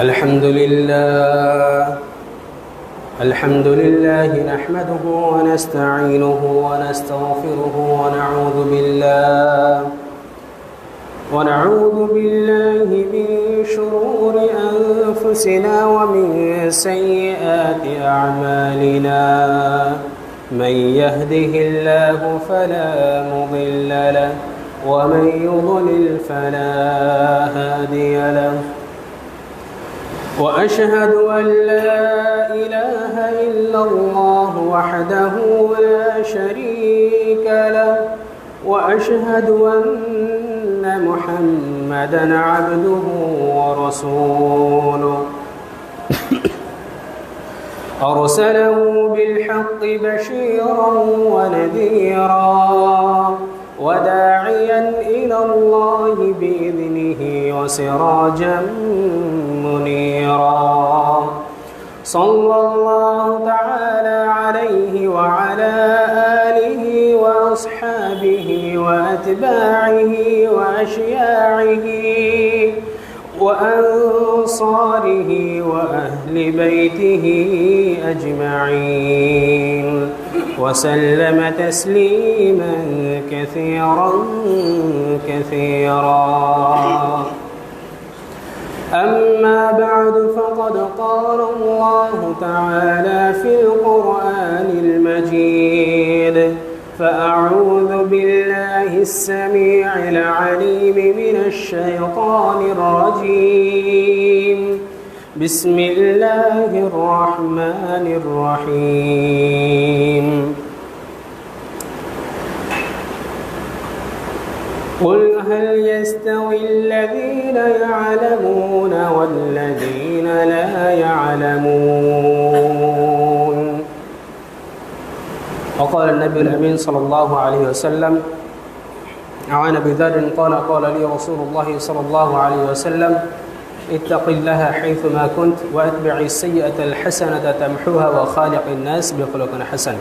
الحمد لله نحمده ونستعينه ونستغفره ونعوذ بالله من شرور أنفسنا ومن سيئات أعمالنا من يهده الله فلا مضل له ومن يضلل فلا هادي له وأشهد أن لا إله إلا الله وحده لا شريك له وأشهد أن محمدًا عبده ورسوله أرسله بالحق بشيرًا ونذيرًا وداعيًا إلى الله بإذنه وسراجًا منيرًا صلى الله تعالى عليه وعلى آله وأصحابه وأتباعه وأشياعه وأنصاره وأهل بيته أجمعين وسلم تسليما كثيرا أما بعد فقد قال الله تعالى في القرآن المجيد فأعوذ بالله السميع العليم من الشيطان الرجيم بسم الله الرحمن الرحيم قل هل يستوي الذين يعلمون والذين لا يعلمون وقال النبي الأمين صلى الله عليه وسلم عن أبي ذر قال لي رسول الله صلى الله عليه وسلم اتق الله حيثما كنت واتبع السيئة الحسنة تمحوها وخالق الناس بخلق حسن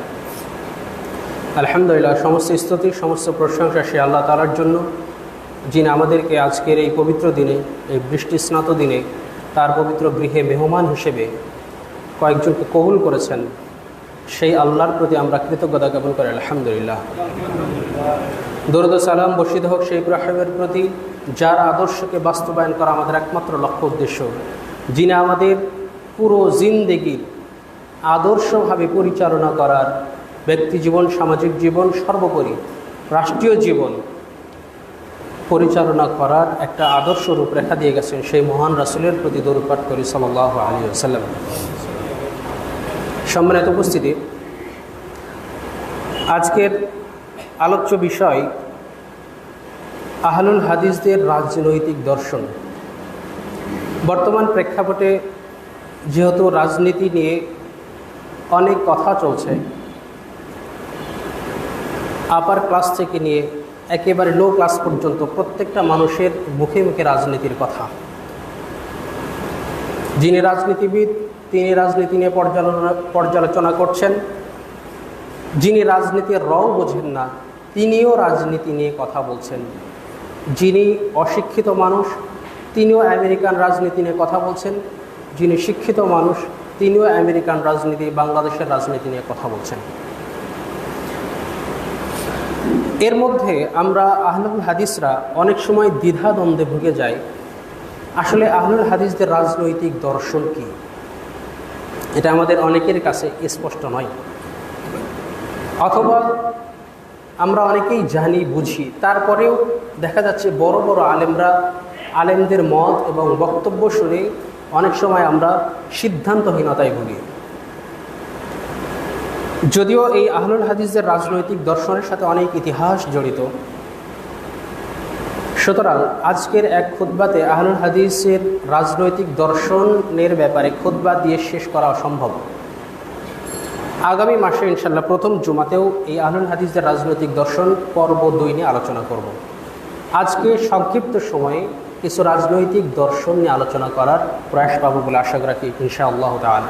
আলহামদুলিল্লাহ, সমস্ত স্তুতি সমস্ত প্রশংসা সে আল্লাহ তাআলার জন্য, যিনি আমাদেরকে আজকের এই পবিত্র দিনে, এই বৃষ্টিস্নাত দিনে তার পবিত্র গৃহে মেহমান হিসেবে কয়েকজনকে কবুল করেছেন। সেই আল্লাহর প্রতি আমরা কৃতজ্ঞতা জ্ঞাপন করি আলহামদুলিল্লাহ। দরুদ ও সালাম বর্ষিত হোক সেই ইব্রাহিমের প্রতি, যার আদর্শকে বাস্তবায়ন করা আমাদের একমাত্র লক্ষ্য উদ্দেশ্য, যিনি আমাদের পুরো জিন্দেগির আদর্শভাবে পরিচালনা করার, ব্যক্তি জীবন, সামাজিক জীবন, সর্বোপরি রাষ্ট্রীয় জীবন পরিচালনা করার একটা আদর্শ রূপরেখা দিয়ে গেছেন। সেই মহান রাসূলের প্রতি দরুদ পাঠ করি সাল্লাল্লাহু আলাইহি ওয়াসাল্লাম। সম্মানিত উপস্থিতি, আজকের আলোচ্য বিষয় আহলুল হাদিসদের রাজনৈতিক দর্শন। বর্তমান প্রেক্ষাপটে যেহেতু রাজনীতি নিয়ে অনেক কথা চলছে, আপার ক্লাস থেকে নিয়ে একেবারে লো ক্লাস পর্যন্ত প্রত্যেকটা মানুষের মুখে মুখে রাজনীতির কথা। যিনি রাজনীতিবিদ তিনি রাজনীতি নিয়ে পর্যালোচনা করছেন, যিনি রাজনীতির রও বোঝেন না তিনিও রাজনীতি নিয়ে কথা বলছেন, যিনি অশিক্ষিত মানুষ তিনিও আমেরিকান রাজনীতি নিয়ে কথা বলছেন, যিনি শিক্ষিত মানুষ তিনিও আমেরিকান রাজনীতি, বাংলাদেশের রাজনীতি নিয়ে কথা বলছেন। এর মধ্যে আমরা আহলুল হাদিসরা অনেক সময় দ্বিধাদ্বন্দ্বে ভুগে যাই, আসলে আহলুল হাদিসদের রাজনৈতিক দর্শন কি? এটা আমাদের অনেকের কাছে স্পষ্ট নয়, অথবা আমরা অনেকেই জানি বুঝি, তারপরেও দেখা যাচ্ছে বড় বড় আলেমদের মত এবং বক্তব্য শুনে অনেক সময় আমরা সিদ্ধান্তহীনতায় ভুগি। যদিও এই আহলুল হাদিসদের রাজনৈতিক দর্শনের সাথে অনেক ইতিহাস জড়িত, সুতরাং আজকের এক খুতবাতে আহলুল হাদিসের রাজনৈতিক দর্শনের ব্যাপারে খুতবা দিয়ে শেষ করা অসম্ভব। আগামী মাসে ইনশাল্লাহ প্রথম জুমাতেও এই আহলুল হাদিসদের রাজনৈতিক দর্শন পর্ব 2 নিয়ে আলোচনা করব। আজকে সংক্ষিপ্ত সময়ে কিছু রাজনৈতিক দর্শন নিয়ে আলোচনা করার প্রয়াস পাবো বলে আশা রাখি ইনশাআল্লাহ তাআলা।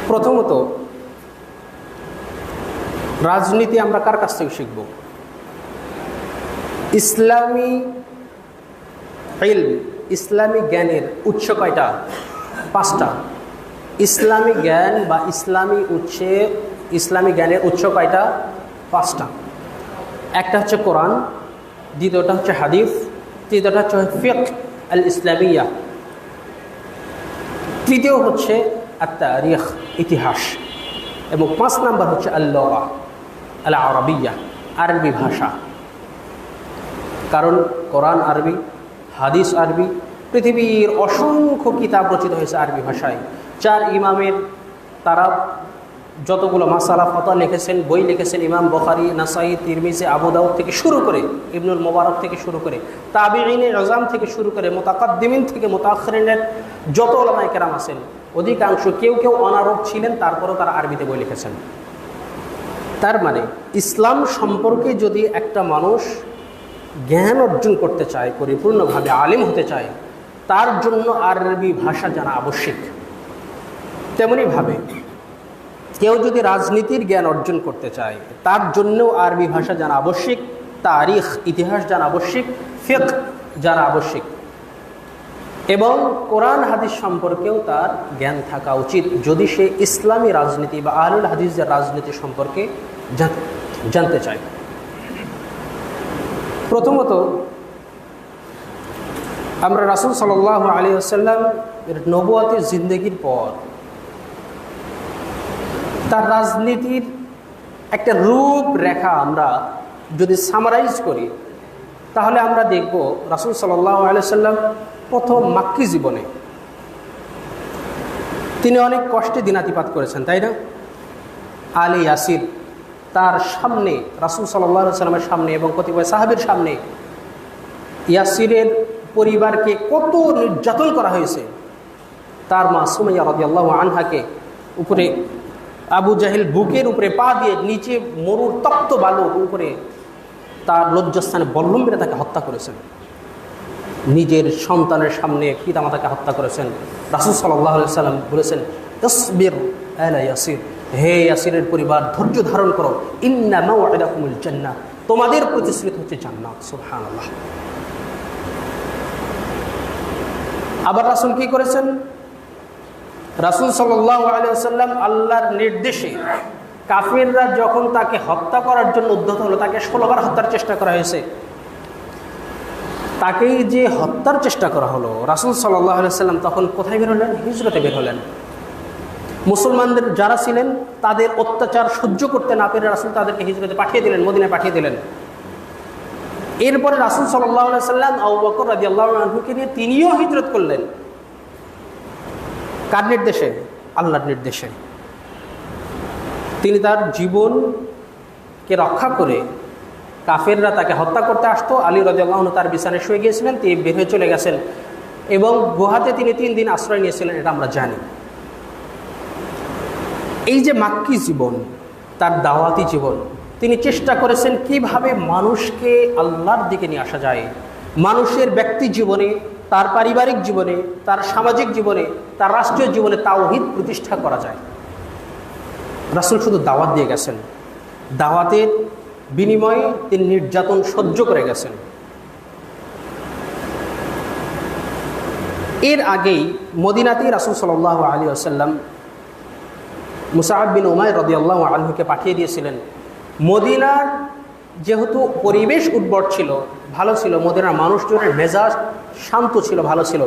প্রথমত, রাজনীতি আমরা কার কাছ থেকে শিখব? ইসলামী ইলম ইসলামী জ্ঞানের উৎস কয়টা? 5টা। ইসলামী জ্ঞান বা ইসলামী জ্ঞানের উৎস কয়টা? 5টা। একটা হচ্ছে কোরআন, দ্বিতীয়টা হচ্ছে হাদিস, তৃতীয়টা হচ্ছে ফিকহ আল ইসলামিয়া, তৃতীয় হচ্ছে আত-তারিখ, ইতিহাস, এবং 5 নাম্বার হচ্ছে আল-লুগা আল আরবিয়া, আরবি ভাষা। কারণ কোরআন আরবি, হাদিস আরবি, পৃথিবীর অসংখ্য কিতাব রচিত হয়েছে আরবি ভাষায়। 4 ইমামের তারা যতগুলো মাসালা ফতোয়া লিখেছেন, বই লিখেছেন, ইমাম বুখারী, নাসাঈ, তিরমিজি, আবু দাউদ থেকে শুরু করে, ইবনুল মুবারক থেকে শুরু করে, তাবিঈনে আযম থেকে শুরু করে, মুতাকাদ্দিমিন থেকে মুতাআখিরিনের যত উলামায়ে কেরাম আছেন, অধিকাংশ কেউ অনারব ছিলেন, তারপরেও তারা আরবিতে বই লিখেছেন। তার মানে ইসলাম সম্পর্কে যদি একটা মানুষ জ্ঞান অর্জন করতে চায়, পরিপূর্ণভাবে আলিম হতে চায়, তার জন্য আরবি ভাষা জানা আবশ্যক। তেমনিভাবে কেউ যদি রাজনীতির জ্ঞান অর্জন করতে চায়, তার জন্যও আরবি ভাষা জানা আবশ্যক, তারিখ, ইতিহাস জানা আবশ্যক, ফিকহ জানা আবশ্যক, এবং কোরআন হাদিস সম্পর্কেও তার জ্ঞান থাকা উচিত যদি সে ইসলামী রাজনীতি বা আহলুল হাদিসের রাজনীতি সম্পর্কে জানতে চায়। প্রথমত আমরা রাসূল সাল্লাল্লাহু আলাইহি ওয়াসাল্লাম এর নবুয়তের জিন্দেগির পর তার রাজনীতির একটা রূপরেখা আমরা যদি সামারাইজ করি, তাহলে আমরা দেখব রাসূল সাল্লাল্লাহু আলাইহি ওয়াসাল্লাম প্রথম মাক্কি জীবনে তিনি অনেক কষ্টে দিনাতিপাত করেছেন, তাই না? আলী ইয়াসির তার সামনে, রাসূল সাল্লাল্লাহু আলাইহি ওয়াসাল্লামের সামনে এবং কতিপয় সাহাবীর সামনে ইয়াসিরের পরিবারকে কত নির্যাতন করা হয়েছে। তার মা সুমাইয়া রাদিয়াল্লাহু আনহাকে উপরে আবু জাহেল বুকের উপরে পা দিয়ে নিচে মরুর তপ্ত বালুর উপরে তার লজ্জাস্থানে বল্লম মেরে তাকে হত্যা করেছেন। নিজের সন্তানের সামনে পিতামাতাকে হত্যা করেছেন। রাসূল সাল্লাল্লাহু আলাইহি ওয়াসাল্লাম বলেছেন, ইসবির আলা ইয়াসির, হে ইয়াসিরের পরিবার, ধৈর্য ধারণ করো, ইন্না মাওইদাকুমুল জান্নাহ, তোমাদের প্রতিশ্রুতি হচ্ছে জান্নাত। সুবহানাল্লাহ। আবার রাসূল কি করেছেন? রাসূল সাল্লাল্লাহু আলাইহি ওয়াসাল্লাম আল্লাহর নির্দেশে কাফিররা যখন তাকে হত্যা করার জন্য উদ্যত হলো, তাকে 16 বার হত্যার চেষ্টা করা হয়েছে, তাকেই যে হত্যার চেষ্টা করা হলো, রাসূল সাল্লাল্লাহু আলাইহি ওয়াসাল্লাম তখন কোথায় বের হলেন? হিজরতে বের হলেন। মুসলমানদের যারা ছিলেন তাদের অত্যাচার সহ্য করতে না পেরে রাসূল তাদেরকে হিজরতে পাঠিয়ে দিলেন, মদিনায় পাঠিয়ে দিলেন। এরপরে রাসূল সাল্লাল্লাহু আলাইহি ওয়াসাল্লাম আবু বকর রাদিয়াল্লাহু আনহুকে নিয়ে তিনিও হিজরত করলেন। কার নির্দেশে? আল্লাহর নির্দেশে। তিনি তার জীবনকে রক্ষা করে, কাফেররা তাকে হত্যা করতে আসতো, আলী রাদিয়াল্লাহু আনহু তার বিছানায় শুয়ে গিয়েছিলেন, তিনি বের হয়ে চলে গেছেন এবং গুহাতে তিনি 3 দিন আশ্রয় নিয়েছিলেন, এটা আমরা জানি। এই যে মাক্কি জীবন, তার দাওয়াতি জীবন, তিনি চেষ্টা করেছেন কিভাবে মানুষকে আল্লাহর দিকে নিয়ে আসা যায়, মানুষের ব্যক্তি জীবনে, তার পারিবারিক জীবনে, তার সামাজিক জীবনে, তার রাষ্ট্রীয় জীবনে তাওহীদ প্রতিষ্ঠা করা যায়। রাসূল শুধু দাওয়াত দিয়ে গেছেন, দাওয়াতের বিনিময়ে তিনি নির্যাতন সহ্য করে গেছেন। এর আগেই মদিনাতেই রাসূল সাল্লাল্লাহু আলাইহি ওয়াসাল্লাম মুসআব বিন উমাইর রাদিয়াল্লাহু আনহুকে পাঠিয়ে দিয়েছিলেন। মদিনার যেহেতু পরিবেশ উর্বর ছিল, ভালো ছিল, মদিনার মানুষজনের মেজাজ শান্ত ছিল, ভালো ছিল,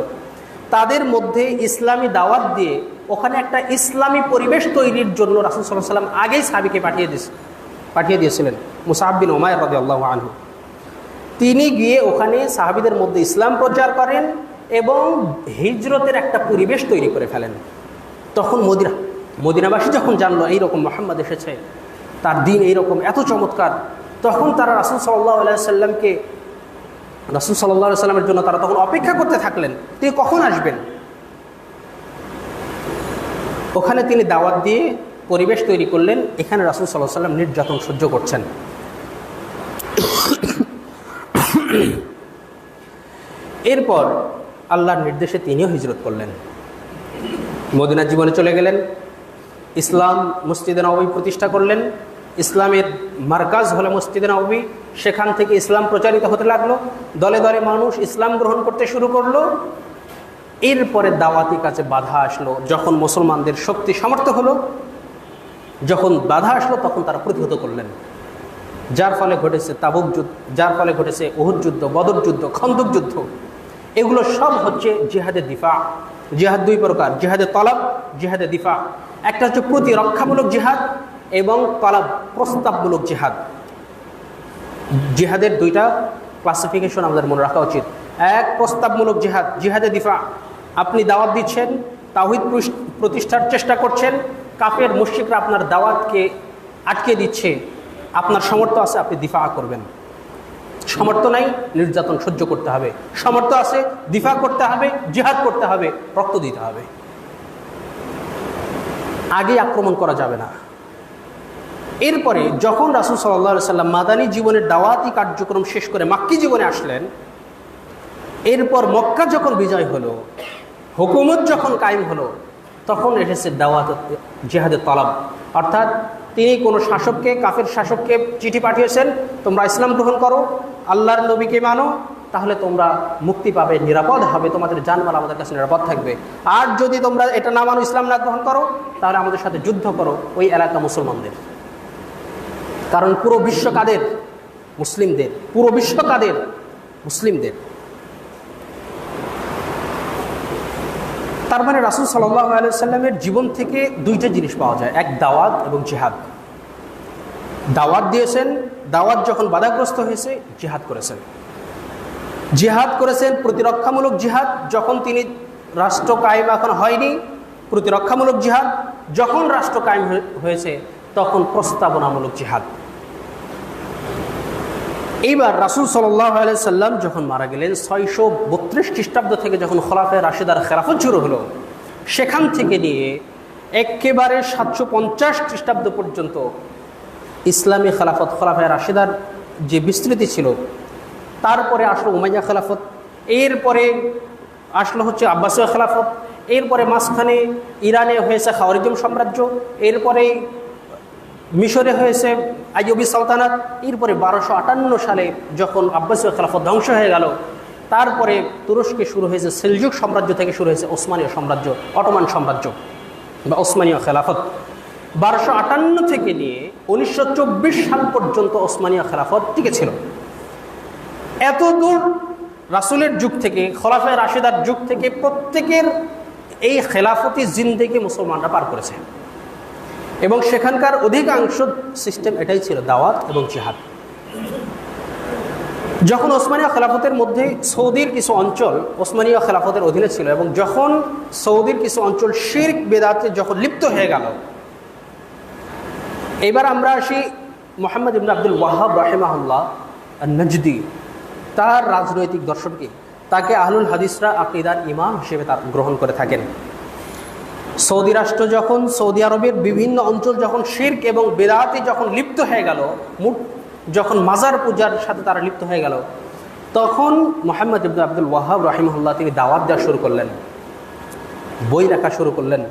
তাদের মধ্যে ইসলামী দাওয়াত দিয়ে ওখানে একটা ইসলামী পরিবেশ তৈরির জন্য রাসূল সাল্লাল্লাহু আলাইহি ওয়াসাল্লাম আগেই সাহাবীকে পাঠিয়ে দিয়েছিলেন, মুসআব বিন উমাইর রাদিয়াল্লাহু আনহু। তিনি গিয়ে ওখানে সাহাবীদের মধ্যে ইসলাম প্রচার করেন এবং হিজরতের একটা পরিবেশ তৈরি করে ফেলেন। তখন মদিনাবাসী যখন জানলো এইরকম মুহাম্মদ এসেছে, তার দিন এইরকম এত চমৎকার, তখন তারা রাসূল সাল্লাল্লাহু আলাইহি ওয়াসাল্লামের জন্য তারা তখন অপেক্ষা করতে থাকলেন, তিনি কখন আসবেন। ওখানে তিনি দাওয়াত দিয়ে পরিবেশ তৈরি করলেন, এখানে রাসূল সাল্লাল্লাহু আলাইহি ওয়াসাল্লাম নির্যাতন সহ্য করছেন। এরপর আল্লাহর নির্দেশে তিনিও হিজরত করলেন, মদিনার জীবনে চলে গেলেন, ইসলাম মসজিদে নববী প্রতিষ্ঠা করলেন, ইসলামের মার্কাজ হলো মসজিদে নববী, সেখান থেকে ইসলাম প্রচারিত হতে লাগলো, দলে দলে মানুষ ইসলাম গ্রহণ করতে শুরু করলো। এরপরে দাওয়াতি কাজে বাধা আসলো, যখন মুসলমানদের শক্তি সামর্থ্য হলো, যখন বাধা আসলো তখন তারা প্রতিহত করলেন, যার ফলে ঘটেছে তাবুক যুদ্ধ, যার ফলে ঘটেছে উহুদ যুদ্ধ, বদর যুদ্ধ, খন্দক যুদ্ধ। এগুলো সব হচ্ছে জিহাদে দিফা। জিহাদ দুই প্রকার, জিহাদে তলব, জিহাদে দিফা। একটা হচ্ছে প্রতিরক্ষামূলক জিহাদ এবং তলব প্রস্তাবমূলক জিহাদ। জিহাদের দুইটা ক্লাসিফিকেশন আমাদের মনে রাখা উচিত। এক, প্রস্তাবমূলক জিহাদ, জিহাদে দিফা। আপনি দাওয়াত দিচ্ছেন, তাওহীদ প্রতিষ্ঠার চেষ্টা করছেন, কাফের মুশরিকরা আপনার দাওয়াতকে আটকে দিচ্ছে, আপনার সামর্থ্য আছে, আপনি দিফা করবেন। সামর্থ্য নাই, নির্যাতন সহ্য করতে হবে। সামর্থ্য আছে, দিফা করতে হবে, জিহাদ করতে হবে, রক্ত দিতে হবে। আগে আক্রমণ করা যাবে না। এরপরে যখন রাসূল সাল্লাল্লাহু আলাইহি সাল্লাম মাদানী জীবনের দাওয়াতি কার্যক্রম শেষ করে মাক্কি জীবনে আসলেন, এরপর মক্কা যখন বিজয় হলো, হুকুমত যখন কায়েম হলো, তখন এসেছে দাওয়াত জিহাদে তলব। অর্থাৎ তিনি কোনো শাসককে, কাফের শাসককে চিঠি পাঠিয়েছেন, তোমরা ইসলাম গ্রহণ করো, আল্লাহর নবীকে মানো, তাহলে তোমরা মুক্তি পাবে, নিরাপদ হবে, তোমাদের জানমাল আমাদের কাছে নিরাপদ থাকবে। আর যদি তোমরা এটা না মানো, ইসলাম না গ্রহণ করো, তাহলে আমাদের সাথে যুদ্ধ করো, ওই এলাকা মুসলমানদের। কারণ পুরো বিশ্ব কাদের? মুসলিমদের। পুরো বিশ্ব কাদের? মুসলিমদের। তার মানে রাসূল সাল্লাল্লাহু আলাইহি সাল্লামের জীবন থেকে দুইটা জিনিস পাওয়া যায়, এক দাওয়াত এবং জিহাদ। দাওয়াত দিয়েছেন, দাওয়াত যখন বাধাগ্রস্ত হয়েছে জিহাদ করেছেন। জিহাদ করেছেন প্রতিরক্ষামূলক জিহাদ, যখন তিনি রাষ্ট্র কায়েম এখন হয়নি, প্রতিরক্ষামূলক জিহাদ। যখন রাষ্ট্র কায়েম হয়েছে তখন প্রস্তাবনামূলক জিহাদ। এইবার রাসূল সাল্লাল্লাহু আলাইহি সাল্লাম যখন মারা গেলেন, 632 খ্রিস্টাব্দ থেকে যখন খোলাফায়ে রাশিদার খেলাফত শুরু হলো, সেখান থেকে নিয়ে একেবারে 750 খ্রিস্টাব্দ পর্যন্ত ইসলামী খেলাফত, খোলাফায়ে রাশিদার যে বিস্তৃতি ছিল। তারপরে আসলো উমাইয়া খেলাফত, এরপরে আসলো হচ্ছে আব্বাসীয় খেলাফত, এরপরে মাঝখানে ইরানে হয়েছে খাওয়ারিজম সাম্রাজ্য, এরপরে মিশরে হয়েছে আইয়ুবী সালতানাত, এরপরে 1258 সালে যখন আব্বাসীয় খেলাফত ধ্বংস হয়ে গেল, তারপরে তুরস্কে শুরু হয়েছে সেলজুক সাম্রাজ্য থেকে শুরু হয়েছে ওসমানীয় সাম্রাজ্য, অটোমান সাম্রাজ্য বা ওসমানীয় খেলাফত। 1258 থেকে নিয়ে 1924 সাল পর্যন্ত ওসমানীয় খেলাফত টিকে ছিল। এত দূর রাসূলের যুগ থেকে, খোলাফায়ে রাশিদার যুগ থেকে প্রত্যেকের এই খেলাফতি জিন্দেগি মুসলমানরা পার করেছে, এবং সেখানকার অধিকাংশ সিস্টেম এটাই ছিল, দাওয়াত এবং জিহাদ। যখন ওসমানীয় খেলাফতের মধ্যে সৌদির কিছু অঞ্চল ওসমানীয় খেলাফতের অধীনে ছিল, এবং যখন সৌদির কিছু অঞ্চল শিরক বেদাতে যখন লিপ্ত হয়ে গেল, এবার আমরা আসি মুহাম্মদ ইবনে আব্দুল ওয়াহাব রাহিমাহুল্লাহ আন-নাজদি, তার রাজনৈতিক দর্শনকে, তাকে আহলুল হাদিসরা আকীদার ইমাম হিসেবে তার গ্রহণ করে থাকেন। সৌদি রাষ্ট্র যখন, সৌদি আরবের বিভিন্ন অঞ্চল যখন শিরক এবং বেদাতে যখন লিপ্ত হয়ে গেল, যখন মাজার পূজার সাথে তারা লিপ্ত হয়ে গেল, তখন মুহাম্মদ ইবনে আব্দুল ওয়াহাব রাহিমাহুল্লাহ তিনি দাওয়াত দেওয়া শুরু করলেন, বই লেখা শুরু করলেন,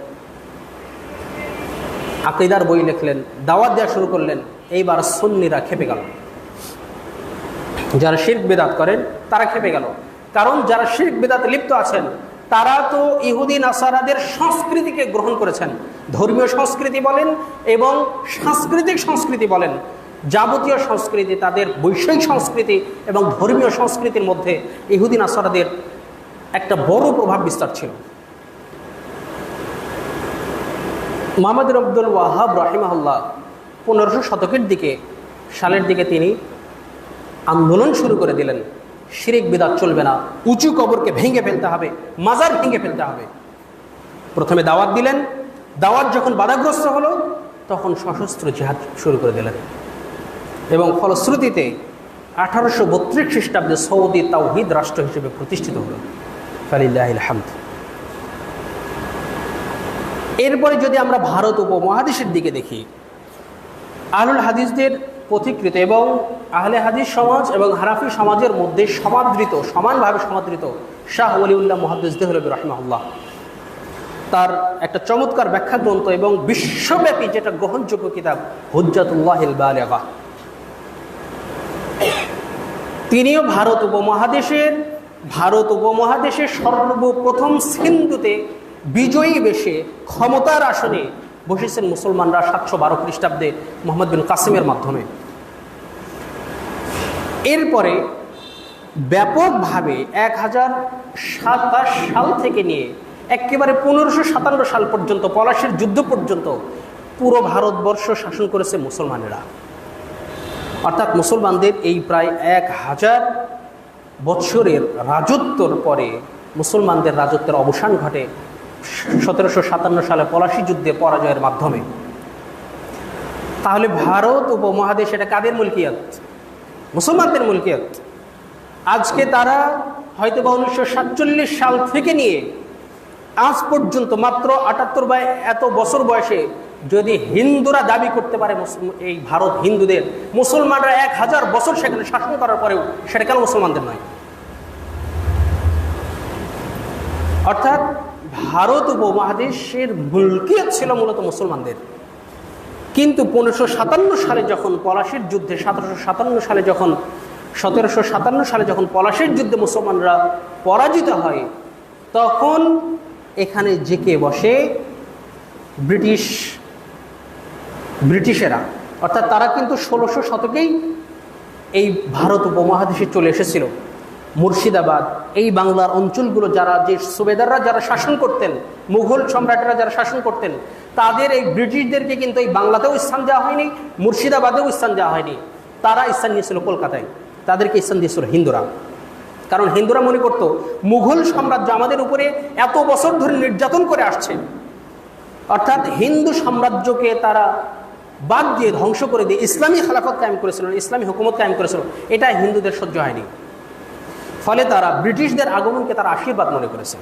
আকীদার বই লিখলেন, দাওয়াত দেওয়া শুরু করলেন। এইবার সুন্নিরা খেপে গেল, যারা শিরক বেদাত করেন তারা খেপে গেল। কারণ যারা শিরক বেদাতে লিপ্ত আছেন তারা তো ইহুদি নাসারাদের সংস্কৃতিকে গ্রহণ করেছেন, ধর্মীয় সংস্কৃতি বলেন এবং সাংস্কৃতিক সংস্কৃতি বলেন, যাবতীয় সংস্কৃতি, তাদের বৈষয়িক সংস্কৃতি এবং ধর্মীয় সংস্কৃতির মধ্যে ইহুদি নাসারাদের একটা বড় প্রভাব বিস্তার ছিল। মুহাম্মদ ইবনে আব্দুল ওয়াহাব রাহিমাহুল্লাহ 1500 শতকের সালের দিকে তিনি আন্দোলন শুরু করে দিলেন, শিরক বিদআত চলবে না, উঁচু কবরকে ভেঙে ফেলতে হবে, মাজার ভেঙে ফেলতে হবে। প্রথমে দাওয়াত দিলেন, দাওয়াত যখন বাধাগ্রস্ত হলো তখন সশস্ত্র জিহাদ শুরু করে দিলেন, এবং ফলশ্রুতিতে 1832 খ্রিস্টাব্দে সৌদি তাওহীদ রাষ্ট্র হিসেবে প্রতিষ্ঠিত হলো। ফালিল্লাহিল হামদ। এরপরে যদি আমরা ভারত উপমহাদেশের দিকে দেখি, আহলুল হাদিসদের পথিকৃত এবং আহলে হাদিস সমাজ এবং হানাফি সমাজের মধ্যে সমাদৃত, সমানভাবে সমাদৃত শাহ ওলিউল্লাহ মুহাদ্দিস দেহলভী রাহিমাহুল্লাহ, তার একটা চমৎকার ব্যাখ্যা গ্রন্থ এবং বিশ্বব্যাপী যেটা গ্রহণযোগ্য কিতাব হুজ্জাতুল্লাহিল বালিগা। তিনিও ভারত উপমহাদেশের সর্বপ্রথম সিন্ধুতে বিজয়ী বেশে ক্ষমতার আসনে বসেছেন মুসলমানরা 712 খ্রিস্টাব্দে মোহাম্মদ বিন কাসিমের মাধ্যমে। এরপরে ব্যাপকভাবে 1027 সাল থেকে নিয়ে একেবারে 1557 সাল পর্যন্ত, পলাশীর যুদ্ধ পর্যন্ত পুরো ভারতবর্ষ শাসন করেছে মুসলমানেরা। অর্থাৎ মুসলমানদের এই প্রায় 1000 বৎসরের রাজত্বর পরে মুসলমানদের রাজত্বের অবসান ঘটে 1757 সালে পলাশী যুদ্ধে পরাজয়ের মাধ্যমে। তাহলে ভারত উপমহাদেশ এটা কাদের মুলকিয়াত? মুসলমানদের মুলকিয়াত। আজকে তারা হয়তো বা 1947 সাল থেকে নিয়ে আজ পর্যন্ত মাত্র 78 বা এত বছর বয়সে যদি হিন্দুরা দাবি করতে পারে এই ভারত হিন্দুদের, মুসলমানরা 1000 বছর সেখানে শাসন করার পরেও সেটা কেন মুসলমানদের নয়? অর্থাৎ ভারত উপমহাদেশের মুলকিয়াত ছিল মূলত মুসলমানদের। কিন্তু 1557 সালে যখন পলাশীর যুদ্ধে 1757 সালে যখন পলাশীর যুদ্ধে মুসলমানরা পরাজিত হয়, তখন এখানে জেকে বসে ব্রিটিশেরা। অর্থাৎ তারা কিন্তু 1600 শতকেই এই ভারত উপমহাদেশে চলে এসেছিল। মুর্শিদাবাদ, এই বাংলার অঞ্চলগুলো যে সুবেদাররা যারা শাসন করতেন, মুঘল সম্রাটরা যারা শাসন করতেন, তাদের এই ব্রিটিশদেরকে কিন্তু এই বাংলাতেও স্থান দেওয়া হয়নি, মুর্শিদাবাদেও স্থান দেওয়া হয়নি। তারা স্থান নিয়েছিল কলকাতায়, তাদেরকে স্থান দিয়েছিল হিন্দুরা। কারণ হিন্দুরা মনে করত মুঘল সাম্রাজ্য আমাদের উপরে এত বছর ধরে নির্যাতন করে আসছে, অর্থাৎ হিন্দু সাম্রাজ্যকে তারা বাদ দিয়ে ধ্বংস করে দিয়ে ইসলামী খেলাফত কায়েম করেছিল, ইসলামী হুকুমত কায়েম করেছিল। এটা হিন্দুদের সহ্য হয়নি। ফলে তারা ব্রিটিশদের আগমনকে তারা আশীর্বাদ মনে করেছে।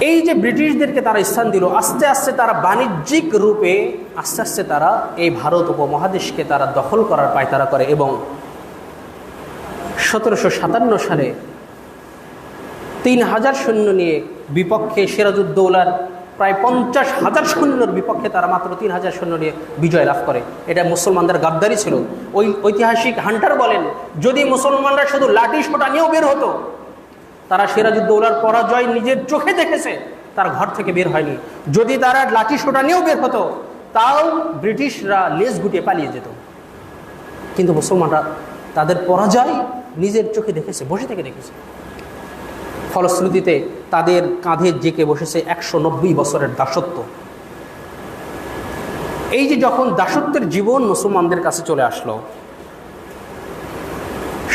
এই যে ব্রিটিশদেরকে তারা স্থান দিল, আস্তে আস্তে তারা বাণিজ্যিক রূপে আস্তে আস্তে তারা এই ভারত উপমহাদেশকে তারা দখল করার পায়তারা করে এবং 1757 সালে 3000 সৈন্য নিয়ে বিপক্ষে সিরাজউদ্দৌলার প্রায় 50,000 সৈন্যর বিপক্ষে তারা মাত্র 3000 সৈন্য নিয়ে বিজয় লাভ করে। এটা মুসলমানদের গাদ্দারি ছিল। ওই ঐতিহাসিক হান্টার বলেন, যদি মুসলমানরা শুধু লাঠি সোটা নিয়েও বের হতো, তারা সিরাজউদ্দৌলার পরাজয় নিজের চোখে দেখেছে, তার ঘর থেকে বের হয়নি। যদি তারা লাঠি সোটা নিয়েও বের হতো, তাও ব্রিটিশরা লেজ গুটিয়ে পালিয়ে যেত। কিন্তু মুসলমানরা তাদের পরাজয় নিজের চোখে দেখেছে, বসে থেকে দেখেছে। ফলশ্রুতিতে তাদের কাঁধে জেকে বসেছে 190 বছরের দাসত্ব। এই যে যখন দাসত্বের জীবন মুসলমানদের কাছে চলে আসলো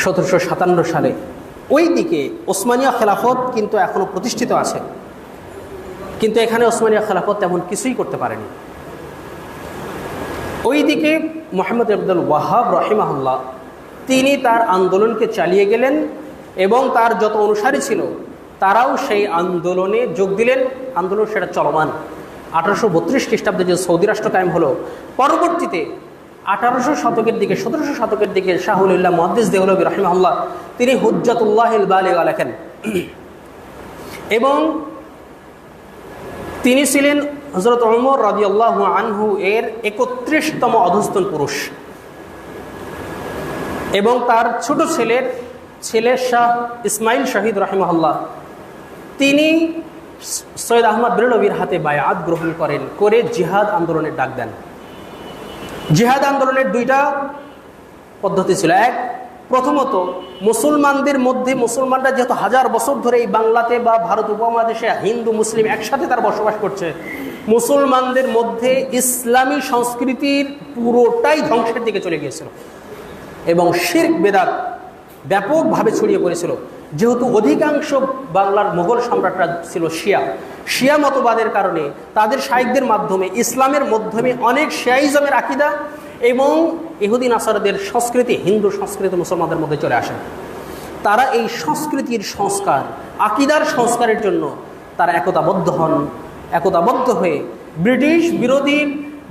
1757 সালে, ওই দিকে ওসমানিয়া খেলাফত কিন্তু এখনো প্রতিষ্ঠিত আছে, কিন্তু এখানে ওসমানিয়া খেলাফত তেমন কিছুই করতে পারেনি। ওই দিকে মুহাম্মদ আব্দুল ওয়াহাব রাহিমাহুল্লাহ তিনি তার আন্দোলনকে চালিয়ে গেলেন এবং তার যত অনুসারী ছিল তারাও সেই আন্দোলনে যোগ দিলেন। আন্দোলন সেটা চলমান। 1832 খ্রিস্টাব্দে যে সৌদি রাষ্ট্র কায়েম হলো, পরবর্তীতে 1800 শতকের দিকে 1700 শতকের দিকে শাহুল্লাহ মুহাদ্দিস দেহলভী রাহিমাহুল্লাহ তিনি হুজ্জাতুল্লাহিল বালিগা লেখেন এবং তিনি ছিলেন হযরত ওমর রাদিয়াল্লাহু আনহু এর 31তম অধস্তন পুরুষ এবং তার ছোট ছেলে শাহ ইসমাইল শহীদ রাহিমাহুল্লাহ তিনি সৈয়দ আহমদ বেরলভীর হাতে বায়াত গ্রহণ করেন, করে জিহাদ আন্দোলনের ডাক দেন। জিহাদ আন্দোলনের দুইটা পদ্ধতি ছিল। এক, প্রথমত মুসলমানদের মধ্যে, মুসলমানরা যেহেতু 1000 বছর ধরে এই বাংলাতে বা ভারত উপমহাদেশে হিন্দু মুসলিম একসাথে তারা বসবাস করছে, মুসলমানদের মধ্যে ইসলামী সংস্কৃতির পুরোটাই ধ্বংসের দিকে চলে গিয়েছিল এবং শিরক বেদাত ব্যাপকভাবে ছড়িয়ে পড়েছিল। যেহেতু অধিকাংশ বাংলার মুঘল সম্রাটরা ছিল শিয়া মতবাদের কারণে তাদের শাইখদের মাধ্যমে ইসলামের মাধ্যমে অনেক শিয়াইজমের আকীদা এবং ইহুদি নাসারাদের সংস্কৃতি, হিন্দু সংস্কৃতি মুসলমানদের মধ্যে চলে আসে। তারা এই সংস্কৃতির সংস্কার, আকীদার সংস্কারের জন্য তারা একতাবদ্ধ হয়ে ব্রিটিশ বিরোধী,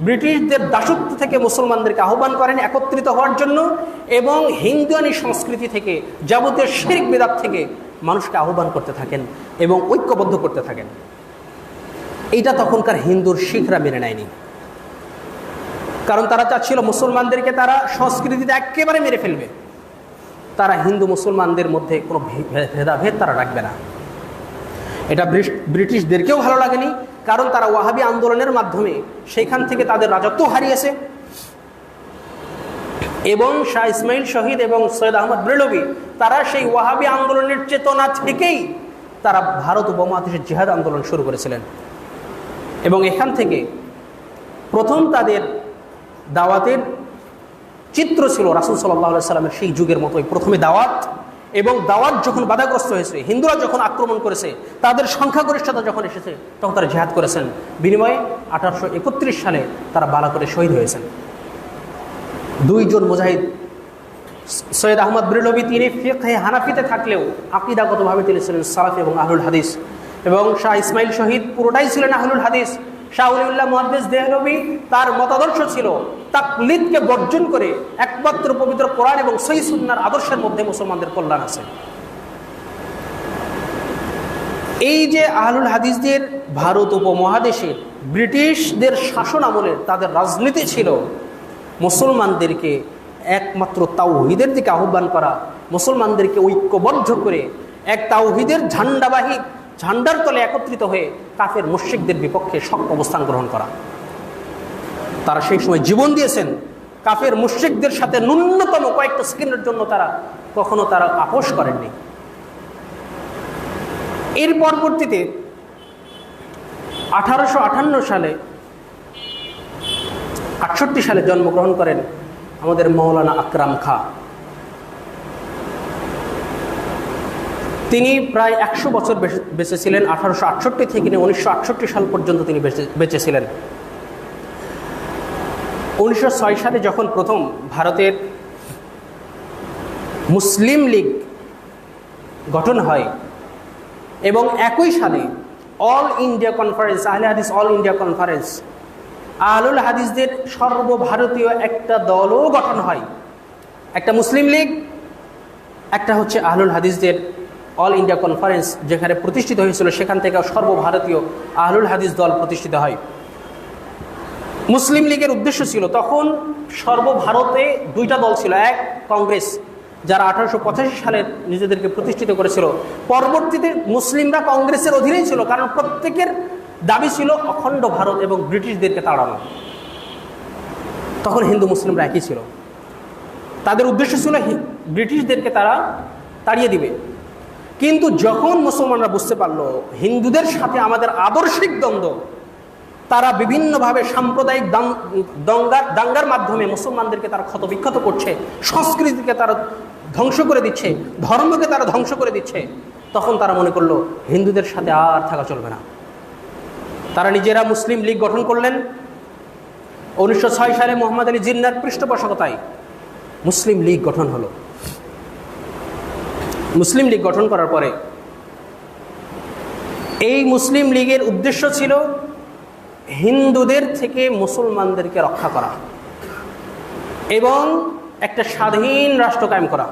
ব্রিটিশদের দাসত্ব থেকে মুসলমানদেরকে আহ্বান করেন একত্রিত হওয়ার জন্য এবং হিন্দুয়ানি সংস্কৃতি থেকে, যাবতীয় শিরক বিদআত থেকে মানুষকে আহ্বান করতে থাকেন এবং ঐক্যবদ্ধ করতে থাকেন। এইটা তখনকার হিন্দুর শিখরা মেনে নেয়নি, কারণ তারা চাচ্ছিল মুসলমানদেরকে তারা সংস্কৃতিতে একেবারে মেরে ফেলবে। তারা হিন্দু মুসলমানদের মধ্যে কোনো ভেদাভেদ তারা রাখবে না। এটা ব্রিটিশদেরকেও ভালো লাগেনি, কারণ তারা ওয়াহাবি আন্দোলনের মাধ্যমে সেখান থেকে তাদের রাজত্ব হারিয়েছে এবং শাহ ইসমাইল শহীদ এবং সৈয়দ আহমদ ব্রেলভি তারা সেই ওয়াহাবি আন্দোলনের চেতনা থেকেই তারা ভারত উপমহাদেশে জিহাদ আন্দোলন শুরু করেছিলেন। এবং এখান থেকে প্রথম তাদের দাওয়াতের চিত্র ছিল রাসূল সাল্লাল্লাহু আলাইহি সাল্লামের সেই যুগের মতোই। প্রথমে দাওয়াত, এবং দাওয়াত যখন বাধাগ্রস্ত হয়েছে, হিন্দুরা যখন আক্রমণ করেছে, তাদের সংখ্যাগরিষ্ঠতা যখন এসেছে, তখন তারা জিহাদ করেছেন। বিনিময়ে 1831 সালে তারা বালাকোটে শহীদ হয়েছেন। দুইজন মুজাহিদ, সৈয়দ আহমদ ব্রেলভি তিনি ফিকহে হানাফিতে থাকলেও আকীদাগতভাবে তিনি ছিলেন সালাফি এবং আহলুল হাদিস, এবং শাহ ইসমাইল শহীদ পুরোটাই ছিলেন আহলুল হাদিস। শাহ ওলিউল্লাহ মুহাদ্দিস দেহলভি তার মতাদর্শ ছিল তাকলিদকে বর্জন করে একমাত্র পবিত্র কোরআন এবং সহিহ সুন্নাহর আদর্শের মধ্যে মুসলমানদের কল্যাণ আছে। এই যে আহলুল হাদিসদের ভারত উপমহাদেশের ব্রিটিশদের শাসন আমলের তাদের রাজনীতি ছিল মুসলমানদেরকে একমাত্র তাওহীদের দিকে আহ্বান করা, মুসলমানদেরকে ঐক্যবদ্ধ করে এক তাওহীদের ঝান্ডার তলে একত্রিত হয়ে কাফের মুশরিকদের বিপক্ষে শক্ত অবস্থান গ্রহণ করা। তারা সেই সময় জীবন দিয়েছেন। কাফের মুশরিকদের সাথে ন্যূনতম কয়েকটা সেকেন্ডের জন্য তারা কখনো আপোষ করেননি। এর পরবর্তীতে 1858 সালে 68 সালে জন্মগ্রহণ করেন আমাদের মৌলানা আকরাম খাঁ। তিনি প্রায় 100 বছর বেঁচে ছিলেন। 1868 থেকে 1968 সাল পর্যন্ত তিনি বেঁচে ছিলেন। 1906 সালে যখন প্রথম ভারতের মুসলিম লীগ গঠন হয় এবং একই সালে অল ইন্ডিয়া কনফারেন্স, আহলে হাদিস অল ইন্ডিয়া কনফারেন্স, আহলুল হাদিসদের সর্বভারতীয় একটা দলও গঠন হয়। একটা মুসলিম লীগ, একটা হচ্ছে আহলুল হাদিসদের অল ইন্ডিয়া কনফারেন্স, যেখানে প্রতিষ্ঠিত হয়েছিল, সেখান থেকে সর্বভারতীয় আহলুল হাদিস দল প্রতিষ্ঠিত হয়। মুসলিম লীগের উদ্দেশ্য ছিল, তখন সর্বভারতে দুইটা দল ছিল। এক কংগ্রেস, যারা 1885 সালে নিজেদেরকে প্রতিষ্ঠিত করেছিল। পরবর্তীতে মুসলিমরা কংগ্রেসের অধীনেই ছিল, কারণ প্রত্যেকের দাবি ছিল অখণ্ড ভারত এবং ব্রিটিশদেরকে তাড়ানো। তখন হিন্দু মুসলিমরা একই ছিল। তাদের উদ্দেশ্য ছিল ব্রিটিশদেরকে তারা তাড়িয়ে দিবে। কিন্তু যখন মুসলমানরা বুঝতে পারলো হিন্দুদের সাথে আমাদের আদর্শিক দ্বন্দ্ব, তারা বিভিন্নভাবে সাম্প্রদায়িক দাঙ্গার মাধ্যমে মুসলমানদেরকে তারা ক্ষতবিক্ষত করছে, সংস্কৃতিকে তারা ধ্বংস করে দিচ্ছে, ধর্মকে তারা ধ্বংস করে দিচ্ছে, তখন তারা মনে করলো হিন্দুদের সাথে আর থাকা চলবে না। তারা নিজেরা মুসলিম লীগ গঠন করলেন। 1906 সালে মোহাম্মদ আলী জিন্নাহর পৃষ্ঠপোষকতায় মুসলিম লীগ গঠন হলো। মুসলিম লীগ গঠন করার পরে এই মুসলিম লীগের উদ্দেশ্য ছিল হিন্দুদের থেকে মুসলমানদেরকে রক্ষা করা এবং একটা স্বাধীন রাষ্ট্র কায়েম করা।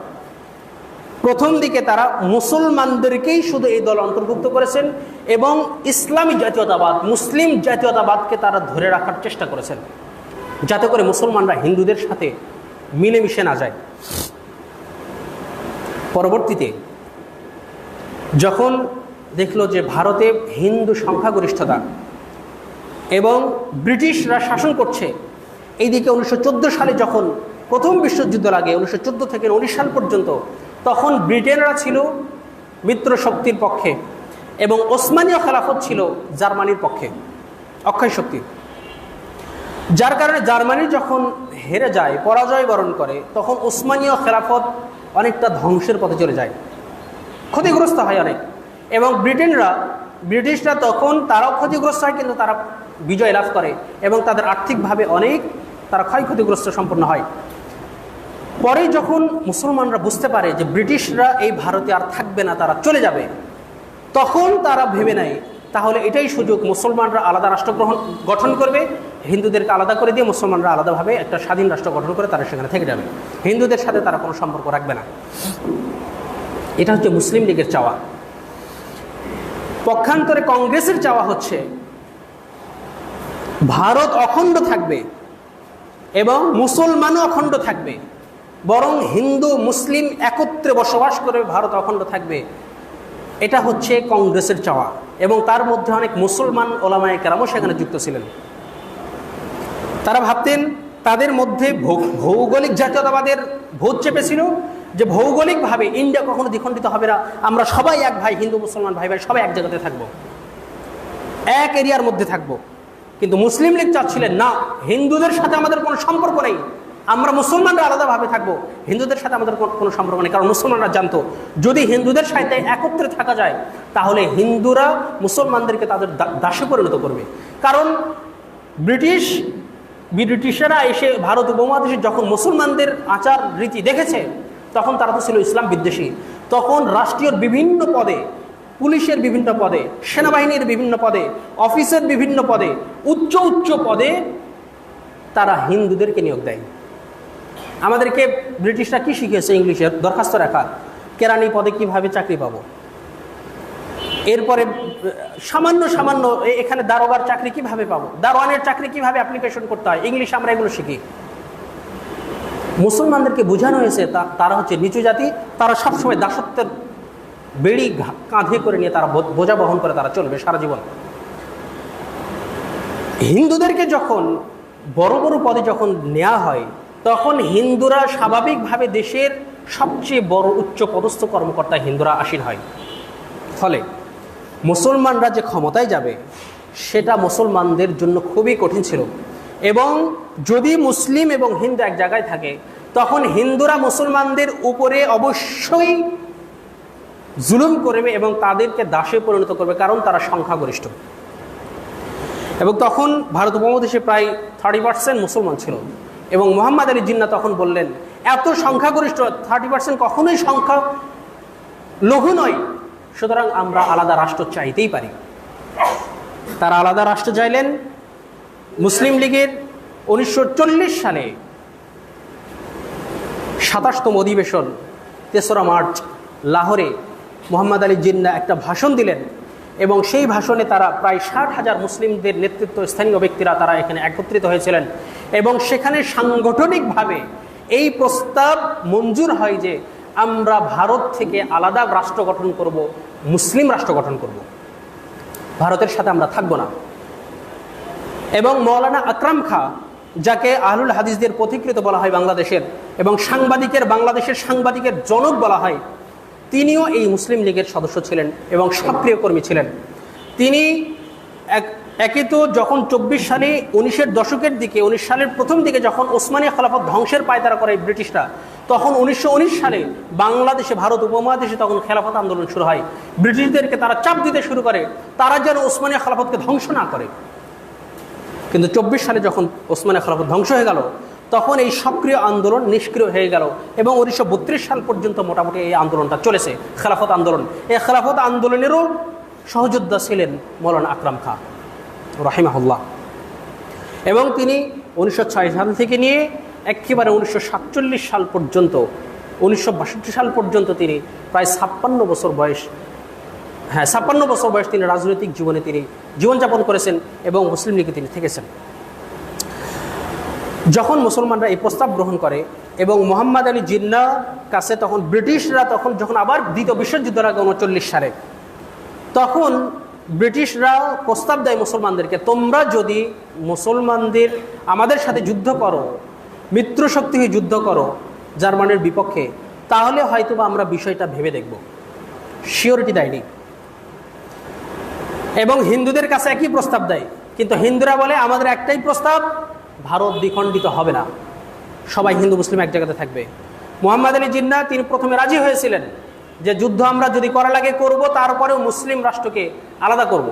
প্রথম দিকে তারা মুসলমানদেরকেই শুধু এই দল অন্তর্ভুক্ত করেছেন এবং ইসলামী জাতীয়তাবাদ, মুসলিম জাতীয়তাবাদকে তারা ধরে রাখার চেষ্টা করেছেন, যাতে করে মুসলমানরা হিন্দুদের সাথে মিলেমিশে না যায়। পরবর্তীতে যখন দেখলো যে ভারতে হিন্দু সংখ্যাগরিষ্ঠতা এবং ব্রিটিশরা শাসন করছে, এইদিকে 1914 সালে যখন প্রথম বিশ্বযুদ্ধ লাগে, 1914 থেকে 19 সাল পর্যন্ত, তখন ব্রিটেনরা ছিল মিত্র শক্তির পক্ষে এবং ওসমানীয় খেলাফত ছিল জার্মানির পক্ষে, অক্ষয় শক্তি। যার কারণে জার্মানি যখন হেরে যায়, পরাজয় বরণ করে, তখন ওসমানীয় খেলাফত অনেকটা ধ্বংসের পথে চলে যায়, ক্ষতিগ্রস্ত হয় অনেক। এবং ব্রিটিশরা তখন তারাও ক্ষতিগ্রস্ত হয়, কিন্তু তারা বিজয় লাভ করে এবং তাদের আর্থিকভাবে অনেক তারা ক্ষয়ক্ষতিগ্রস্ত সম্পন্ন হয়। পরে যখন মুসলমানরা বুঝতে পারে যে ব্রিটিশরা এই ভারতে আর থাকবে না, তারা চলে যাবে, তখন তারা ভেবে নেয় তাহলে এটাই সুযোগ, মুসলমানরা আলাদা রাষ্ট্র গঠন করবে, হিন্দুদেরকে আলাদা করে দিয়ে মুসলমানরা আলাদাভাবে একটা স্বাধীন রাষ্ট্র গঠন করে তারা সেখানে থেকে যাবে, হিন্দুদের সাথে তারা কোনো সম্পর্ক রাখবে না। এটা হচ্ছে মুসলিম লীগের চাওয়া। পক্ষান্তরে কংগ্রেসের চাওয়া হচ্ছে ভারত অখণ্ড থাকবে এবং মুসলমানও অখণ্ড থাকবে, বরং হিন্দু মুসলিম একত্রে বসবাস করে ভারত অখণ্ড থাকবে। এটা হচ্ছে কংগ্রেসের চাওয়া, এবং তার মধ্যে অনেক মুসলমান ওলামায়ে কেরামও সেখানে যুক্ত ছিলেন। তারা ভাবতেন তাদের মধ্যে ভৌগোলিক জাতীয়তাবাদের ভোট চেপেছিল যে ভৌগোলিকভাবে ইন্ডিয়া কখনো দ্বিখণ্ডিত হবে না, আমরা সবাই এক ভাই, হিন্দু মুসলমান ভাই ভাই সবাই এক জায়গাতে থাকবো, এক এরিয়ার মধ্যে থাকবো। কিন্তু মুসলিম লীগ চাচ্ছিলেন না, হিন্দুদের সাথে আমাদের কোনো সম্পর্ক নেই, আমরা মুসলমানরা আলাদাভাবে থাকবো, হিন্দুদের সাথে আমাদের কোনো সম্পর্ক নেই। কারণ মুসলমানরা জানতো যদি হিন্দুদের সাথে একত্রে থাকা যায় তাহলে হিন্দুরা মুসলমানদেরকে তাদের দাসে পরিণত করবে। কারণ ব্রিটিশরা এসে ভারত উপমহাদেশে যখন মুসলমানদের আচার রীতি দেখেছে তখন তারা তো ছিল ইসলাম বিদ্বেষী। তখন রাষ্ট্রীয় বিভিন্ন পদে, পুলিশের বিভিন্ন পদে, সেনাবাহিনীর বিভিন্ন পদে, অফিসের বিভিন্ন পদে, উচ্চ উচ্চ পদে তারা হিন্দুদেরকে নিয়োগ দেয়। আমাদেরকে ব্রিটিশরা কি শিখিয়েছে? ইংলিশের দরখাস্ত রাখা, কেরানি পদে কিভাবে চাকরি পাবো, এরপরে সামান্য সামান্য এখানে দারোগার চাকরি কিভাবে পাবো, দারোয়ানের চাকরি কিভাবে অ্যাপ্লিকেশন করতে হয়, ইংলিশ আমরা এগুলো শিখি। মুসলমানদেরকে বোঝানো হয়েছে তারা হচ্ছে নিচু জাতি, তারা সবসময় দাসত্বের বেড়ি কাঁধে করে নিয়ে তারা বোঝা বহন করে তারা চলবে সারা জীবন। হিন্দুদেরকে যখন বড় বড় পদে যখন নেওয়া হয় তখন হিন্দুরা স্বাভাবিকভাবে দেশের সবচেয়ে বড় উচ্চ পদস্থ কর্মকর্তা হিন্দুরা আসীন হয়। ফলে মুসলমানরা যে ক্ষমতায় যাবে সেটা মুসলমানদের জন্য খুবই কঠিন ছিল। এবং যদি মুসলিম এবং হিন্দু এক জায়গায় থাকে তখন হিন্দুরা মুসলমানদের উপরে অবশ্যই জুলুম করবে এবং তাদেরকে দাসে পরিণত করবে, কারণ তারা সংখ্যাগরিষ্ঠ। এবং তখন ভারত উপমহাদেশে প্রায় 30% মুসলমান ছিল, এবং মোহাম্মদ আলী জিন্নাহ তখন বললেন এত সংখ্যাগরিষ্ঠ 30% কখনোই সংখ্যা লঘু নয়, সুতরাং আমরা আলাদা রাষ্ট্র চাইতেই পারি। তারা আলাদা রাষ্ট্র চাইলেন। মুসলিম লীগের 1940 সালে 27তম অধিবেশন 3রা মার্চ লাহোরে মোহাম্মদ আলী জিন্নাহ একটা ভাষণ দিলেন, এবং সেই ভাষণে তারা প্রায় 60,000 মুসলিমদের নেতৃত্ব স্থানীয় ব্যক্তিরা তারা এখানে একত্রিত হয়েছিলেন, এবং সেখানে সাংগঠনিকভাবে এই প্রস্তাব মঞ্জুর হয় যে আমরা ভারত থেকে আলাদা রাষ্ট্র গঠন করব, মুসলিম রাষ্ট্র গঠন করব, ভারতের সাথে আমরা থাকব না। এবং মৌলানা আকরাম খাঁ, যাকে আহলুল হাদিসদের পথিকৃত বলা হয় বাংলাদেশের, এবং বাংলাদেশের সাংবাদিকের জনক বলা হয়, তিনিও এই মুসলিম লীগের সদস্য ছিলেন এবং সক্রিয় কর্মী ছিলেন। তিনি একে তো যখন 24 সালে 1900 দশকের দিকে 19 সালের প্রথম দিকে যখন ওসমানী খেলাফত ধ্বংসের পায়তারা করে ব্রিটিশরা, তখন 1919 সালে বাংলাদেশে ভারত উপমহাদেশে তখন খেলাফত আন্দোলন শুরু হয়। ব্রিটিশদেরকে তারা চাপ দিতে শুরু করে তারা যেন ওসমানী খেলাফতকে ধ্বংস না করে। কিন্তু 24 সালে যখন ওসমানী খেলাফত ধ্বংস হয়ে গেল তখন এই সক্রিয় আন্দোলন নিষ্ক্রিয় হয়ে গেল, এবং 1932 সাল পর্যন্ত মোটামুটি এই আন্দোলনটা চলেছে, খেলাফত আন্দোলন। এই খেলাফত আন্দোলনেরও সহযোদ্ধা ছিলেন মৌলানা আকরাম খাঁ রাহিমাহুল্লাহ, এবং তিনি 1906 সাল থেকে নিয়ে একেবারে 1947 সাল পর্যন্ত 1962 সাল পর্যন্ত তিনি প্রায় 56 বছর বয়স, 56 বছর বয়স তিনি রাজনৈতিক জীবনে তিনি জীবনযাপন করেছেন এবং মুসলিম লীগে তিনি থেকেছেন। যখন মুসলমানরা এই প্রস্তাব গ্রহণ করে এবং মোহাম্মদ আলী জিন্নাহ কাছে তখন ব্রিটিশরা যখন আবার দ্বিতীয় বিশ্বযুদ্ধ লাগে 39 সালে, তখন ব্রিটিশরা প্রস্তাব দেয় মুসলমানদেরকে, তোমরা যদি মুসলমানদের আমাদের সাথে যুদ্ধ করো, মিত্রশক্তি হয়ে যুদ্ধ করো জার্মানির বিপক্ষে, তাহলে হয়তোবা আমরা বিষয়টা ভেবে দেখব। শিওরিটি দেয়নি। এবং হিন্দুদের কাছে একই প্রস্তাব দেয়, কিন্তু হিন্দুরা বলে আমাদের একটাই প্রস্তাব, ভারত দ্বিখণ্ডিত হবে না, সবাই হিন্দু মুসলিম এক জায়গাতে থাকবে। মোহাম্মদ আলী জিন্নাহ তিনি প্রথমে রাজি হয়েছিলেন যে যুদ্ধ আমরা যদি করা লাগে করব, তারপরেও মুসলিম রাষ্ট্রকে আলাদা করব।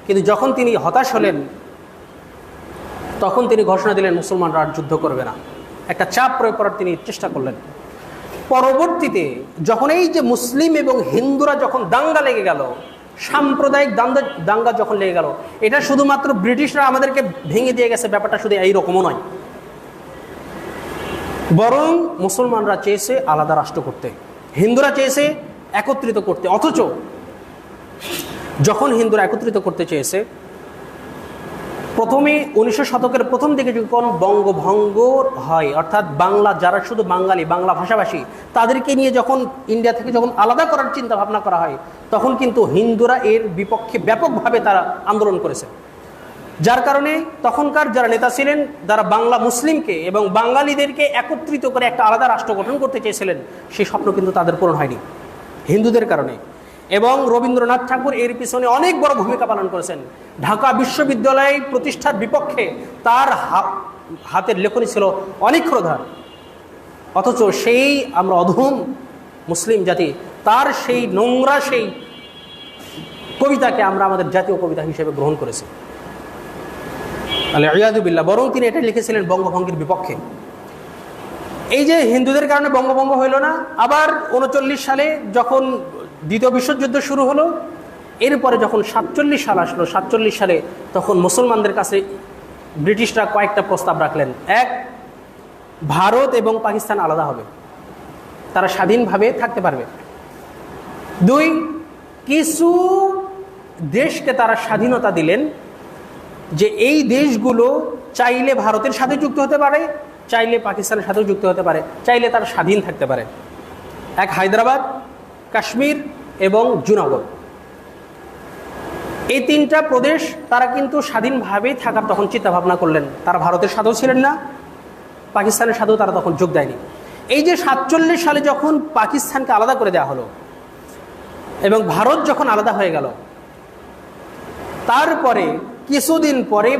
কিন্তু যখন তিনি হতাশ হলেন তখন তিনি ঘোষণা দিলেন মুসলমানরা আর যুদ্ধ করবে না, একটা চাপ প্রয়োগ করার তিনি চেষ্টা করলেন। পরবর্তীতে যখন এই যে মুসলিম এবং হিন্দুরা যখন দাঙ্গা লেগে গেল, সাম্প্রদায়িক দাঙ্গা যখন লেগে গেল, এটা শুধুমাত্র ব্রিটিশরা আমাদেরকে ভেঙে দিয়ে গেছে, ব্যাপারটা শুধু এইরকমও নয়, বরং মুসলমানরা চেয়েছে আলাদা রাষ্ট্র করতে, হিন্দুরা চেয়েছে একত্রিত করতে। অথচ যখন হিন্দুরা একত্রিত করতে চেয়েছে, প্রথমে 1900 শতকের প্রথম দিকে যখন বঙ্গভঙ্গ হয়, অর্থাৎ বাংলা যারা শুধু বাঙালি, বাংলা ভাষাভাষী, তাদেরকে নিয়ে যখন ইন্ডিয়া থেকে যখন আলাদা করার চিন্তা ভাবনা করা হয়, তখন কিন্তু হিন্দুরা এর বিপক্ষে ব্যাপকভাবে তারা আন্দোলন করেছে। যার কারণে তখনকার যারা নেতা ছিলেন, যারা বাংলা মুসলিমকে এবং বাঙালিদেরকে একত্রিত করে একটা আলাদা রাষ্ট্র গঠন করতে চেয়েছিলেন, সেই স্বপ্ন কিন্তু তাদের পূরণ হয়নি হিন্দুদের কারণে। এবং রবীন্দ্রনাথ ঠাকুর এর পিছনে অনেক বড় ভূমিকা পালন করেছেন। ঢাকা বিশ্ববিদ্যালয় প্রতিষ্ঠার বিপক্ষে তার হাতের লেখনী ছিল অনেক ক্ষুরধার। অথচ সেই আমরা অধম মুসলিম জাতি, তার সেই নোংরা সেই কবিতাকে আমরা আমাদের জাতীয় কবিতা হিসেবে গ্রহণ করেছি। আলিয়াদুবিল্লাহ। বরং তিনি এটা লিখেছিলেন বঙ্গভঙ্গের বিপক্ষে। এই যে হিন্দুদের কারণে বঙ্গভঙ্গ হইল না, আবার 39 সালে যখন দ্বিতীয় বিশ্বযুদ্ধ শুরু হলো, এরপরে যখন 47 সাল আসলো, 47 সালে তখন মুসলমানদের কাছে ব্রিটিশরা কয়েকটা প্রস্তাব রাখলেন। এক, ভারত এবং পাকিস্তান আলাদা হবে, তারা স্বাধীনভাবে থাকতে পারবে। দুই, কিছু দেশকে তারা স্বাধীনতা দিলেন যে এই দেশগুলো চাইলে ভারতের সাথে যুক্ত হতে পারে, চাইলে পাকিস্তানের সাথেও যুক্ত হতে পারে, চাইলে তারা স্বাধীন থাকতে পারে। এক, হায়দ্রাবাদ, কাশ্মীর এবং জুনাগড়, এই তিনটা প্রদেশ তারা কিন্তু স্বাধীনভাবেই থাকার তখন চিন্তা ভাবনা করলেন। তারা ভারতের সাথেও ছিলেন না, পাকিস্তানের সাথেও তারা তখন যোগ দেয়নি। এই যে 47 সালে যখন পাকিস্তানকে আলাদা করে দেওয়া হলো এবং ভারত যখন আলাদা হয়ে গেল, তারপরে কিছুদিন পরে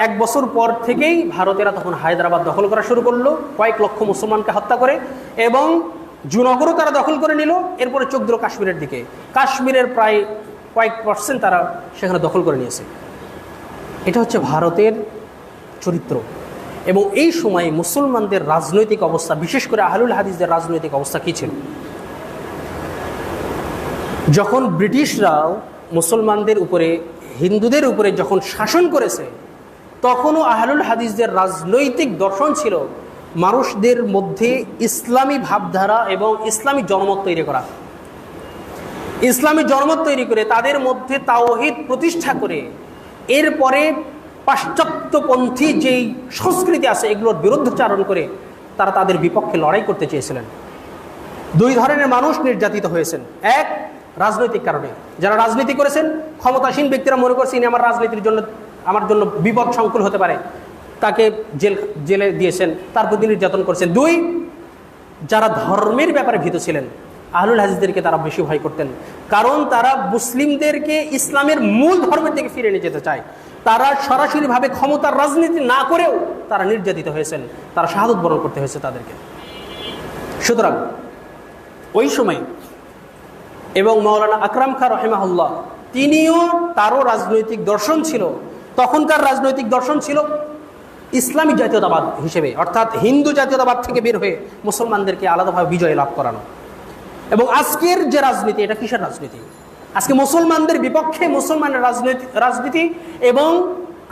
এক বছর পর থেকেই ভারতেরা তখন হায়দ্রাবাদ দখল করা শুরু করলো, কয়েক লক্ষ মুসলমানকে হত্যা করে, এবং জুনাগড়ও তারা দখল করে নিল। এরপরে চোখ দিল কাশ্মীরের দিকে। কাশ্মীরের প্রায় কয়েক % তারা সেখানে দখল করে নিয়েছে। এটা হচ্ছে ভারতের চরিত্র। এবং এই সময় মুসলমানদের রাজনৈতিক অবস্থা, বিশেষ করে আহলুল হাদিসদের রাজনৈতিক অবস্থা কী ছিল? যখন ব্রিটিশরাও মুসলমানদের উপরে, হিন্দুদের উপরে যখন শাসন করেছে, তখনও আহলুল হাদিসদের রাজনৈতিক দর্শন ছিল মানুষদের মধ্যে ইসলামী ভাবধারা এবং ইসলামী জনমত তৈরি করা। ইসলামী জনমত তৈরি করে তাদের মধ্যে তাওহীদ প্রতিষ্ঠা করে এরপরে পাশ্চাত্যপন্থী যেই সংস্কৃতি আছে এগুলোর বিরুদ্ধাচারণ করে তারা তাদের বিপক্ষে লড়াই করতে চেয়েছিলেন। দুই ধরনের মানুষ নির্যাতিত হয়েছেন। এক, রাজনৈতিক কারণে, যারা রাজনীতি করেছেন, ক্ষমতাসীন ব্যক্তিরা মনে করছেন আমার রাজনীতির জন্য, আমার জন্য বিপদ সংকুল হতে পারে, তাকে জেলে দিয়েছেন, তার প্রতি নির্যাতন করছেন। দুই, যারা ধর্মের ব্যাপারে ভীত ছিলেন, আহলুল হাদিসদেরকে তারা বেশি ভয় করতেন, কারণ তারা মুসলিমদেরকে ইসলামের মূল ধর্মের দিকে ফিরে নিয়ে যেতে চায়। তারা সরাসরিভাবে ক্ষমতার রাজনীতি না করেও তারা নির্যাতিত হয়েছেন, তারা শাহাদত বরণ করতে হয়েছে তাদেরকে। সুতরাং ওই সময়, এবং মাওলানা আকরাম খাঁ রহিমাহুল্লাহ, তিনিও, তারও রাজনৈতিক দর্শন ছিল, তখনকার রাজনৈতিক দর্শন ছিল ইসলামী জাতীয়তাবাদ হিসেবে, অর্থাৎ হিন্দু জাতীয়তাবাদ থেকে বের হয়ে মুসলমানদেরকে আলাদাভাবে বিজয় লাভ করানো। এবং আজকের যে রাজনীতি, এটা কিসের রাজনীতি? আজকে মুসলমানদের বিপক্ষে মুসলমানের রাজনীতি, এবং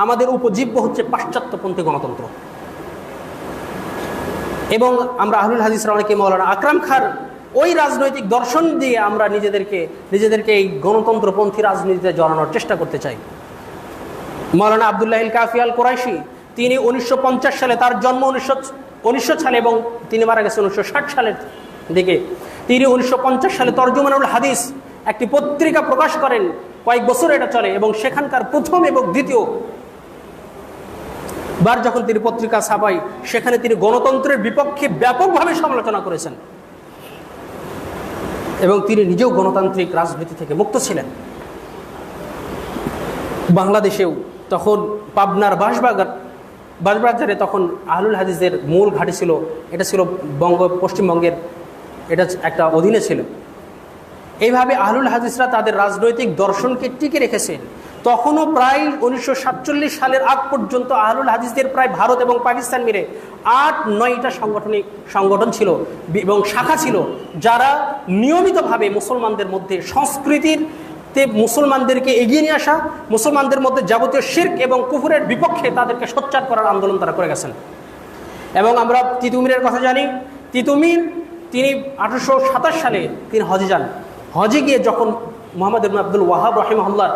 আমাদের উপজীব্য হচ্ছে পাশ্চাত্যপন্থী গণতন্ত্র। এবং আমরা আহলুল হাদিসরা অনেকে মাওলানা আকরাম খাঁর ওই রাজনৈতিক দর্শন দিয়ে আমরা নিজেদেরকে এই গণতন্ত্রপন্থী রাজনীতিতে জড়ানোর চেষ্টা করতে চাই। মাওলানা আব্দুল্লাহ আল কাফি আল কুরাইশি, তিনি 1950 সালে, তার জন্ম 1900 সালে এবং তিনি মারা গেছেন 1960 সালের দিকে। তিনি 1950 সালে তরজুমানুল হাদিস একটি পত্রিকা প্রকাশ করেন, কয়েক বছর এটা চলে, এবং সেখানকার প্রথম এবং দ্বিতীয় বার যখন তিনি পত্রিকা ছাপাই, সেখানে তিনি গণতন্ত্রের বিপক্ষে ব্যাপকভাবে সমালোচনা করেছেন, এবং তিনি নিজেও গণতান্ত্রিক রাজনীতি থেকে মুক্ত ছিলেন। বাংলাদেশেও তখন পাবনার বাঁশবাজারে তখন আহলুল হাদিসের মূল ঘাঁটি ছিল, এটা ছিল পশ্চিমবঙ্গের, এটা একটা অধীনে ছিল। এইভাবে আহলুল হাদিসরা তাদের রাজনৈতিক দর্শনকে টিকে রেখেছেন। তখনও প্রায় 1947 সালের আগ পর্যন্ত আহলুল হাদিসদের প্রায় ভারত এবং পাকিস্তান মিলে 8-9টা সংগঠন ছিল এবং শাখা ছিল, যারা নিয়মিতভাবে মুসলমানদের মধ্যে সংস্কৃতিতে মুসলমানদেরকে এগিয়ে নিয়ে আসা, মুসলমানদের মধ্যে যাবতীয় শিরক এবং কুফরের বিপক্ষে তাদেরকে সোচ্চার করার আন্দোলন তারা করে গেছেন। এবং আমরা তিতুমিরের কথা জানি। তিতুমির, তিনি 1827 সালে তিনি হজে যান। হজে গিয়ে যখন মোহাম্মদ ইবনে আব্দুল ওয়াহাব রাহিমাহুল্লাহ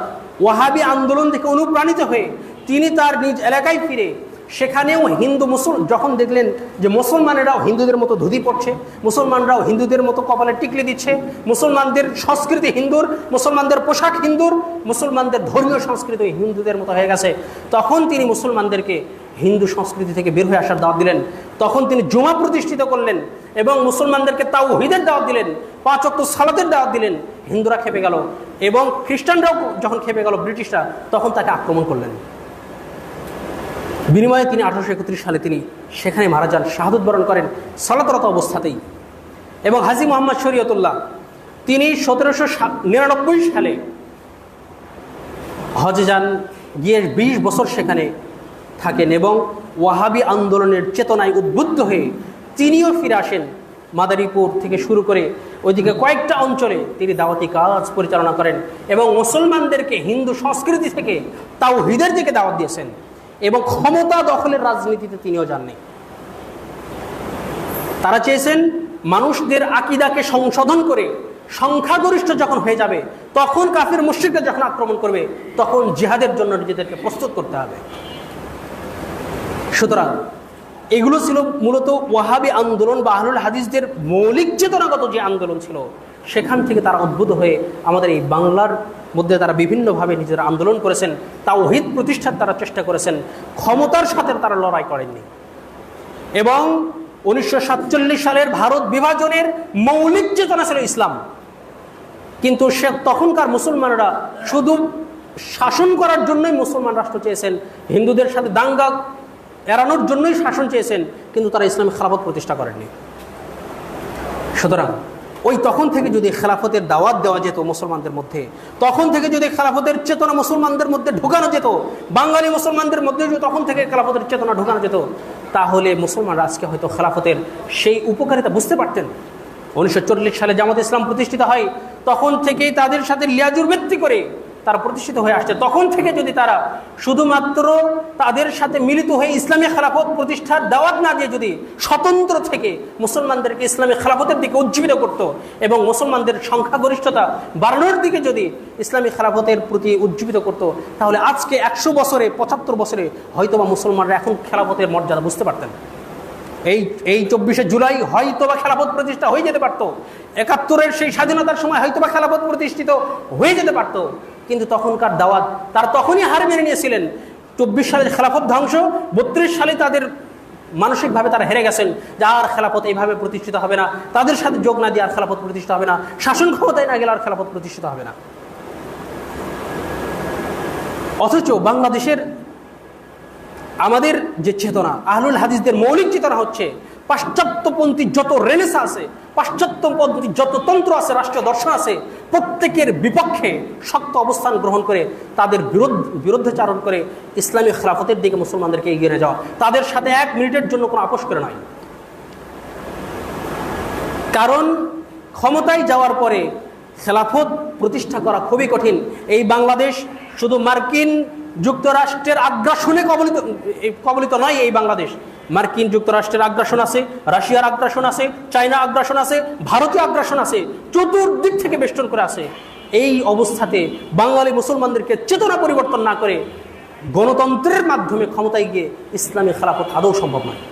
ওয়াহাবি আন্দোলন থেকে অনুপ্রাণিত হয়ে তিনি তার নিজ এলাকায় ফিরে সেখানেও হিন্দু যখন দেখলেন যে মুসলমানেরাও হিন্দুদের মতো ধুতি পড়ছে, মুসলমানরাও হিন্দুদের মতো কপালে টিকলি দিচ্ছে, মুসলমানদের সংস্কৃতি হিন্দুর, মুসলমানদের পোশাক হিন্দুর, মুসলমানদের ধর্মীয় সংস্কৃতি হিন্দুদের মতো হয়ে গেছে, তখন তিনি মুসলমানদেরকে হিন্দু সংস্কৃতি থেকে বের হয়ে আসার দাওয়াত দিলেন। তখন তিনি জুমা প্রতিষ্ঠিত করলেন এবং মুসলমানদেরকে তাওহীদের দাওয়াত দিলেন, 5 ওয়াক্ত সালাতের দাওয়াত দিলেন। হিন্দুরা খেপে গেল এবং খ্রিস্টানরাও যখন খেপে গেল ব্রিটিশরা, তখন তাকে আক্রমণ করলেন। বিনিময়ে তিনি 1831 সালে তিনি সেখানে মারা যান, শাহাদত বরণ করেন সালাতরত অবস্থাতেই। এবং হাজী মোহাম্মদ শরীয়তুল্লাহ তিনি 1799 সালে হজে যান, গিয়ে 20 বছর সেখানে থাকেন এবং ওয়াহাবি আন্দোলনের চেতনায় উদ্বুদ্ধ হয়ে তিনিও ফিরে আসেন। মাদারীপুর থেকে শুরু করে ওইদিকে কয়েকটা অঞ্চলে তিনি দাওয়াতি কাজ পরিচালনা করেন এবং মুসলমানদেরকে হিন্দু সংস্কৃতি থেকে তাওহীদের দিকে দাওয়াত দিয়েছেন এবং ক্ষমতা দখলের রাজনীতিতে তিনিও যাননি। তারা চেয়েছেন মানুষদের আকীদাকে সংশোধন করে সংখ্যাগরিষ্ঠ যখন হয়ে যাবে, তখন কাফির মুশরিকরা যখন আক্রমণ করবে, তখন জিহাদের জন্য নিজেদেরকে প্রস্তুত করতে হবে। সুতরাং এগুলো ছিল মূলত ওয়াহাবি আন্দোলন বা আহলুল হাদিসদের মৌলিক চেতনাগত যে আন্দোলন ছিল, সেখান থেকে তারা উদ্বুদ্ধ হয়ে আমাদের এই বাংলার মধ্যে তারা বিভিন্নভাবে নিজেরা আন্দোলন করেছেন, তাওহীদ প্রতিষ্ঠার তারা চেষ্টা করেছেন, ক্ষমতার সাথে তারা লড়াই করেননি। এবং 1947 সালের ভারত বিভাজনের মৌলিক চেতনা ছিল ইসলাম, কিন্তু তখনকার মুসলমানরা শুধু শাসন করার জন্যই মুসলমান রাষ্ট্র চেয়েছেন, হিন্দুদের সাথে দাঙ্গা এড়ানোর জন্যই শাসন চেয়েছেন, কিন্তু তারা ইসলামী খেলাফত প্রতিষ্ঠা করেননি। সুতরাং ওই তখন থেকে যদি খেলাফতের দাওয়াত দেওয়া যেত মুসলমানদের মধ্যে, তখন থেকে যদি খেলাফতের চেতনা মুসলমানদের মধ্যে ঢোকানো যেত, বাঙালি মুসলমানদের মধ্যে যদি তখন থেকে খেলাফতের চেতনা ঢোকানো যেত, তাহলে মুসলমানরা আজকে হয়তো খেলাফতের সেই উপকারিতা বুঝতে পারতেন। 1940 সালে জামাত ইসলাম প্রতিষ্ঠিত হয়, তখন থেকেই তাদের সাথে লিয়াজুর ভিত্তি করে তারা প্রতিষ্ঠিত হয়ে আসছে। তখন থেকে যদি তারা শুধুমাত্র তাদের সাথে মিলিত হয়ে ইসলামী খেলাফত প্রতিষ্ঠার দাওয়াত না দিয়ে যদি স্বতন্ত্র থেকে মুসলমানদেরকে ইসলামী খেলাফতের দিকে উজ্জীবিত করত এবং মুসলমানদের সংখ্যাগরিষ্ঠতা বাড়ানোর দিকে যদি ইসলামী খেলাফতের প্রতি উজ্জীবিত করত, তাহলে আজকে 100 বছরে 75 বছরে হয়তোবা মুসলমানরা এখন খেলাফতের মর্যাদা বুঝতে পারতেন। এই 24শে জুলাই হয়তোবা খেলাফত প্রতিষ্ঠা হয়ে যেতে পারত, 71-এর সেই স্বাধীনতার সময় হয়তোবা খেলাফত প্রতিষ্ঠিত হয়ে যেতে পারত, কিন্তু তখনকার দাওয়াত তারা তখনই হার মেনে নিয়েছিলেন। 24 সালের খেলাফত ধ্বংস, 32 সালে তাদের মানসিকভাবে তারা হেরে গেছেন যে আর খেলাফত এইভাবে প্রতিষ্ঠিত হবে না, তাদের সাথে যোগ না দিয়ে আর খেলাফত প্রতিষ্ঠিত হবে না, শাসন ক্ষমতায় না গেলে আর খেলাফত প্রতিষ্ঠিত হবে না। অথচ বাংলাদেশের আমাদের যে চেতনা, আহলুল হাদিসদের মৌলিক চেতনা হচ্ছে পাশ্চাত্যপন্থী যত রেনেসাঁ আছে, পাশ্চাত্যপন্থী যত তন্ত্র আছে, রাষ্ট্রীয় দর্শন আছে, প্রত্যেকের বিপক্ষে শক্ত অবস্থান গ্রহণ করে তাদের বিরুদ্ধাচারণ করে ইসলামী খেলাফতের দিকে মুসলমানদেরকে এগিয়ে নিয়ে যাওয়া, তাদের সাথে 1 মিনিটের জন্য কোনো আপোষ করে নয়। কারণ ক্ষমতায় যাওয়ার পরে খেলাফত প্রতিষ্ঠা করা খুবই কঠিন। এই বাংলাদেশ শুধু মার্কিন যুক্তরাষ্ট্রের আগ্রাসনে কবলিত নয়। এই বাংলাদেশ মার্কিন যুক্তরাষ্ট্রের আগ্রাসন আছে, রাশিয়ার আগ্রাসন আছে, চায়না আগ্রাসন আছে, ভারতীয় আগ্রাসন আছে, চতুর্দিক থেকে বেষ্টন করে আছে। এই অবস্থাতে বাঙালি মুসলমানদেরকে চেতনা পরিবর্তন না করে গণতন্ত্রের মাধ্যমে ক্ষমতায় গিয়ে ইসলামী খেলাফত আদৌ সম্ভব নয়।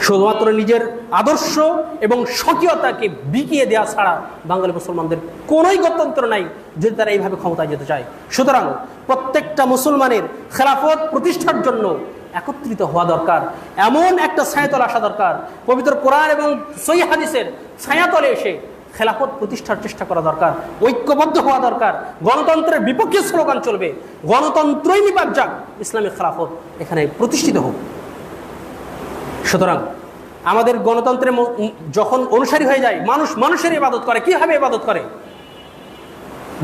শুধুমাত্র নিজের আদর্শ এবং স্বকীয়তাকে বিকিয়ে দেওয়া ছাড়া বাঙালি মুসলমানদের কোনোই গত্যন্তর নাই যদি তারা এইভাবে ক্ষমতায় যেতে চায়। সুতরাং প্রত্যেকটা মুসলমানের খেলাফত প্রতিষ্ঠার জন্য একত্রিত হওয়া দরকার, এমন একটা ছায়াতলে আসা দরকার, পবিত্র কোরআন এবং সহিহ হাদিসের ছায়াতলে এসে খেলাফত প্রতিষ্ঠার চেষ্টা করা দরকার, ঐক্যবদ্ধ হওয়া দরকার। গণতন্ত্রের বিপক্ষে স্লোগান চলবে, গণতন্ত্রই নিপাত যাক, ইসলামী খেলাফত এখানে প্রতিষ্ঠিত হোক। সুতরাং আমাদের গণতন্ত্রে যখন অনুসারী হয়ে যায়, মানুষ মানুষের ইবাদত করে। কিভাবে ইবাদত করে?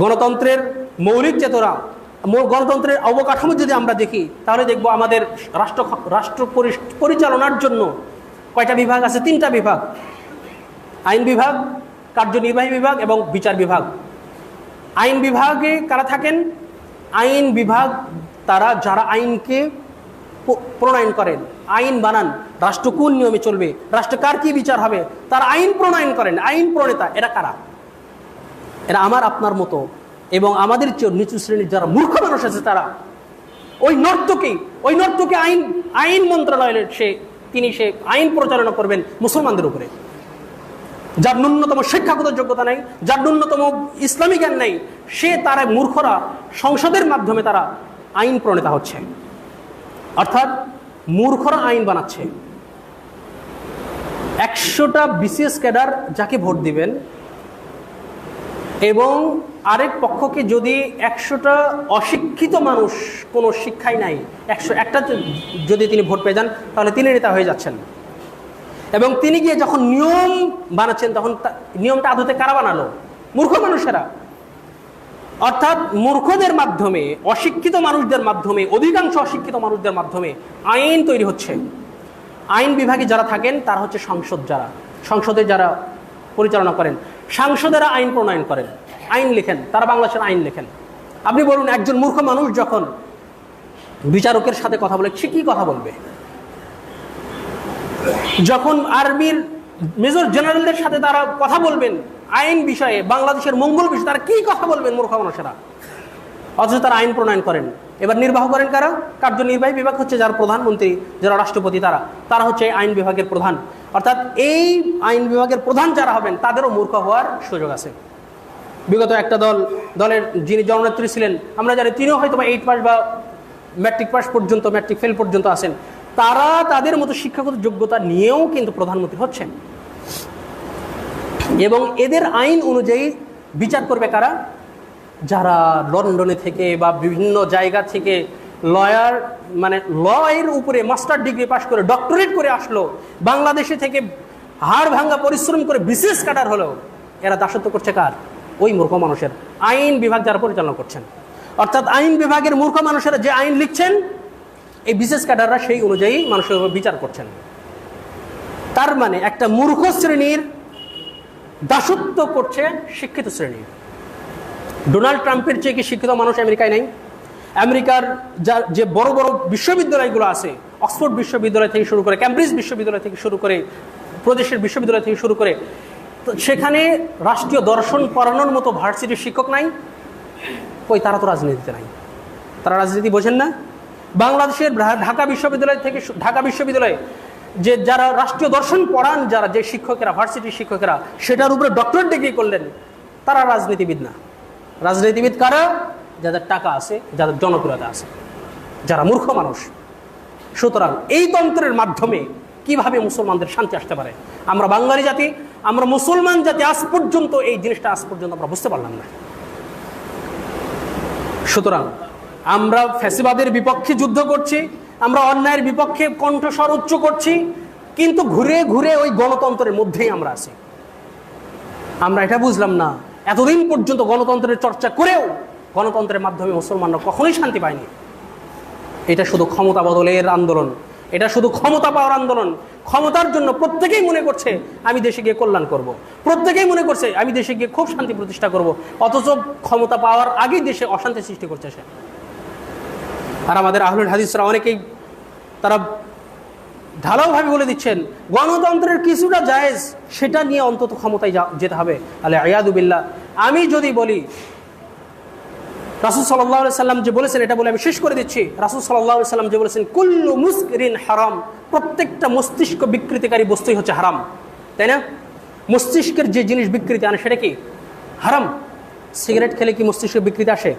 গণতন্ত্রের মৌলিক চেতনা, গণতন্ত্রের অবকাঠামো যদি আমরা দেখি, তাহলে দেখব আমাদের রাষ্ট্র পরিচালনার জন্য কয়টা বিভাগ আছে? 3টা বিভাগ, আইন বিভাগ, কার্যনির্বাহী বিভাগ এবং বিচার বিভাগ। আইন বিভাগে কারা থাকেন? আইন বিভাগ তারা যারা আইনকে প্রণয়ন করেন, আইন বানান, রাষ্ট্র কোন নিয়মে চলবে, রাষ্ট্রে কার কি বিচার হবে, তারা আইন প্রণয়ন করেন, আইন প্রণেতা। এরা কারা? এরা আমার আপনার মতো এবং আমাদের চেয়ে নিচু শ্রেণীর যারা মূর্খ মানুষ আছে তারা ওই নর্তকী আইন মন্ত্রণালয়ের তিনি আইন পরিচালনা করবেন মুসলমানদের উপরে, যার ন্যূনতম শিক্ষাগত যোগ্যতা নেই, যার ন্যূনতম ইসলামী জ্ঞান নেই, তারা মূর্খরা সংসদের মাধ্যমে তারা আইন প্রণেতা হচ্ছে, অর্থাৎ মূর্খরা আইন বানাচ্ছে। 100টা বিসিএস ক্যাডার যাকে ভোট দিবেন এবং আরেক পক্ষকে যদি 100টা অশিক্ষিত মানুষ কোনো শিক্ষাই নাই 101টা যদি তিনি ভোট পেয়ে যান তাহলে তিনি নেতা হয়ে যাচ্ছেন। এবং তিনি গিয়ে যখন নিয়ম বানাচ্ছেন তখন নিয়মটা আদতে কারা বানালো? মূর্খ মানুষেরা। অর্থাৎ মূর্খদের মাধ্যমে, অশিক্ষিত মানুষদের মাধ্যমে, অধিকাংশ অশিক্ষিত মানুষদের মাধ্যমে আইন তৈরি হচ্ছে। আইন বিভাগে যারা থাকেন তারা হচ্ছে সংসদে যারা পরিচালনা করেন, সাংসদেরা আইন প্রণয়ন করেন, আইন লেখেন, তারা বাংলাদেশের আইন লেখেন। আপনি বলুন একজন মূর্খ মানুষ যখন বিচারকের সাথে কথা বলে সে কি কথা বলবে? যখন আর্মির মেজর জেনারেলদের সাথে তারা কথা বলবেন আইন বিষয়ে, বাংলাদেশের মঙ্গল বিষয়ে, তারা কি কথা বলবেন মূর্খ মানুষেরা? অথচ তারা আইন প্রণয়ন করেন। এবার নির্বাহ করেন কারা? কার্যনির্বাহী বিভাগ হচ্ছে যারা প্রধানমন্ত্রী, যারা রাষ্ট্রপতি, তারা হচ্ছে আইন বিভাগের প্রধান। অর্থাৎ এই আইন বিভাগের প্রধান যারা হবেন তাদেরও মূর্খ হওয়ার সুযোগ আছে। বিগত একটা দলের যিনি জননেত্রী ছিলেন আমরা জানি, তিনিও হয়তো বা 8 পাস বা ম্যাট্রিক পাস পর্যন্ত, ম্যাট্রিক ফেল পর্যন্ত আছেন। তারা তাদের মতো শিক্ষাগত যোগ্যতা নিয়েও কিন্তু প্রধানমন্ত্রী হচ্ছেন। এবং এদের আইন অনুযায়ী বিচার করবে কারা? যারা লন্ডনে থেকে বা বিভিন্ন জায়গা থেকে লয়ার, মানে লয়ের উপরে মাস্টার ডিগ্রি পাশ করে ডক্টরেট করে আসলো, বাংলাদেশে থেকে হাড় ভাঙ্গা পরিশ্রম করে বিশেষ ক্যাডার হলো, এরা দাসত্ব করছে কার? ওই মূর্খ মানুষের। আইন বিভাগ যারা পরিচালনা করছেন, অর্থাৎ আইন বিভাগের মূর্খ মানুষেরা যে আইন লিখছেন এই বিশেষ ক্যাডাররা সেই অনুযায়ী মানুষের উপর বিচার করছেন। তার মানে একটা মূর্খ শ্রেণীর দাসত্ব করছে শিক্ষিত শ্রেণী। ডোনাল্ড ট্রাম্পের চেয়ে কি শিক্ষিত মানুষ আমেরিকায় নেই? আমেরিকার যে বড় বড় বিশ্ববিদ্যালয়গুলো আছে, অক্সফোর্ড বিশ্ববিদ্যালয় থেকে শুরু করে, ক্যামব্রিজ বিশ্ববিদ্যালয় থেকে শুরু করে, প্রদেশের বিশ্ববিদ্যালয় থেকে শুরু করে, সেখানে রাষ্ট্রীয় দর্শন পড়ানোর মতো ভার্সিটির শিক্ষক নাই। কই, তারা তো রাজনীতিতে নাই, তারা রাজনীতি বোঝেন না। বাংলাদেশের ঢাকা বিশ্ববিদ্যালয়ে যে যারা রাষ্ট্রীয় দর্শন পড়ান, যারা যে শিক্ষকেরা, ভার্সিটির শিক্ষকেরা, সেটার উপরে ডক্টরেট ডিগ্রি করলেন, তারা রাজনীতিবিদ না। রাজনীতিবিদ কারা? যাদের টাকা আছে, যাদের জনপ্রিয়তা আছে, যারা মূর্খ মানুষ। সুতরাং এই তন্ত্রের মাধ্যমে কিভাবে মুসলমানদের শান্তি আসতে পারে? আমরা বাঙালি জাতি, আমরা মুসলমান জাতি, আজ পর্যন্ত এই জিনিসটা আমরা বুঝতে পারলাম না। সুতরাং আমরা ফ্যাসিবাদের বিপক্ষে যুদ্ধ করছি, আমরা অন্যায়ের বিপক্ষে কণ্ঠস্বর উচ্চ করছি, কিন্তু ঘুরে ঘুরে ওই গণতন্ত্রের মধ্যেই আমরা আছি। আমরা এটা বুঝলাম না, এতদিন পর্যন্ত গণতন্ত্রের চর্চা করেও গণতন্ত্রের মাধ্যমে মুসলমানরা কখনোই শান্তি পায়নি। এটা শুধু ক্ষমতা বদলের আন্দোলন, এটা শুধু ক্ষমতা পাওয়ার আন্দোলন। ক্ষমতার জন্য প্রত্যেকেই মনে করছে আমি দেশে গিয়ে কল্যাণ করব, প্রত্যেকেই মনে করছে আমি দেশে গিয়ে খুব শান্তি প্রতিষ্ঠা করব, অথচ ক্ষমতা পাওয়ার আগেই দেশে অশান্তি সৃষ্টি করছে সে। আর আমাদের আহলুল হাদিসরা অনেকেই তারা ঢালাওভাবে বলে দিচ্ছেন গণতন্ত্রের কিছুটা জায়েজ, সেটা নিয়ে অন্তত ক্ষমতায় যেতে হবে। আলে আয়াদু বিল্লাহ। আমি যদি বলি রাসূল সাল্লাল্লাহু আলাইহি সাল্লাম যে বলেছেন, এটা বলে আমি শেষ করে দিচ্ছি। রাসূল সাল্লাল্লাহু আলাইহি সাল্লাম যে বলেছেন কুল্লু মুসকিরিন হারাম, প্রত্যেকটা মস্তিষ্ক বিকৃতিকারী বস্তুই হচ্ছে হারাম, তাই না? মস্তিষ্কের যে জিনিস বিকৃতি আনে সেটা কি? হারাম। সিগারেট খেলে কি মস্তিষ্ক বিকৃতি আসে?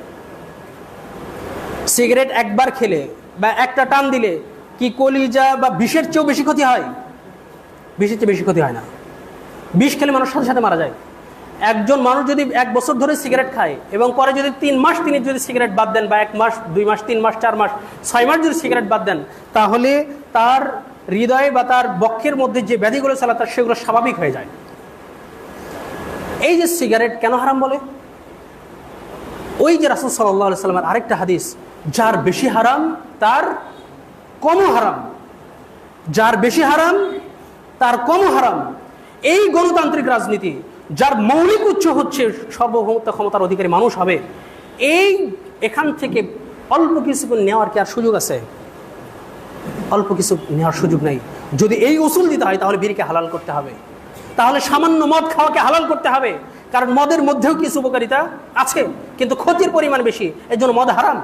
সিগারেট একবার খেলে বা একটা টান দিলে কি কলিজা বা বিষের চেয়েও বেশি ক্ষতি হয়? বিষের চেয়ে বেশি ক্ষতি হয় না। বিষ খেলে মানুষ সাথে সাথে মারা যায়। একজন মানুষ যদি 1 বছর ধরে সিগারেট খায় এবং পরে যদি 3 মাস তিনি যদি সিগারেট বাদ দেন, বা 1 মাস, 2 মাস, 3 মাস, 4 মাস, 6 মাস যদি সিগারেট বাদ দেন, তাহলে তার হৃদয় বা তার বক্ষের মধ্যে যে ব্যাধিগুলো চলে তার সেগুলো স্বাভাবিক হয়ে যায়। এই যে সিগারেট কেন হারাম বলে? ওই যে রাসূল সাল্লাল্লাহু আলাইহি সাল্লামের আরেকটা হাদিস, যার বেশি হারাম তার কমও হারাম, যার বেশি হারাম তার কমও হারাম। এই গণতান্ত্রিক রাজনীতি যার মৌলিক উৎস হচ্ছে সার্বভৌমত্ব ক্ষমতার অধিকারী মানুষ হবে, এখান থেকে অল্প কিছু নেওয়ার কি আর সুযোগ আছে? অল্প কিছু নেওয়ার সুযোগ নেই। যদি এই উসুল দিতে হয় তাহলে বিড়িকে হালাল করতে হবে, তাহলে সামান্য মদ খাওয়াকে হালাল করতে হবে, কারণ মদের মধ্যেও কিছু উপকারিতা আছে, কিন্তু ক্ষতির পরিমাণ বেশি, এর জন্য মদ হারাম।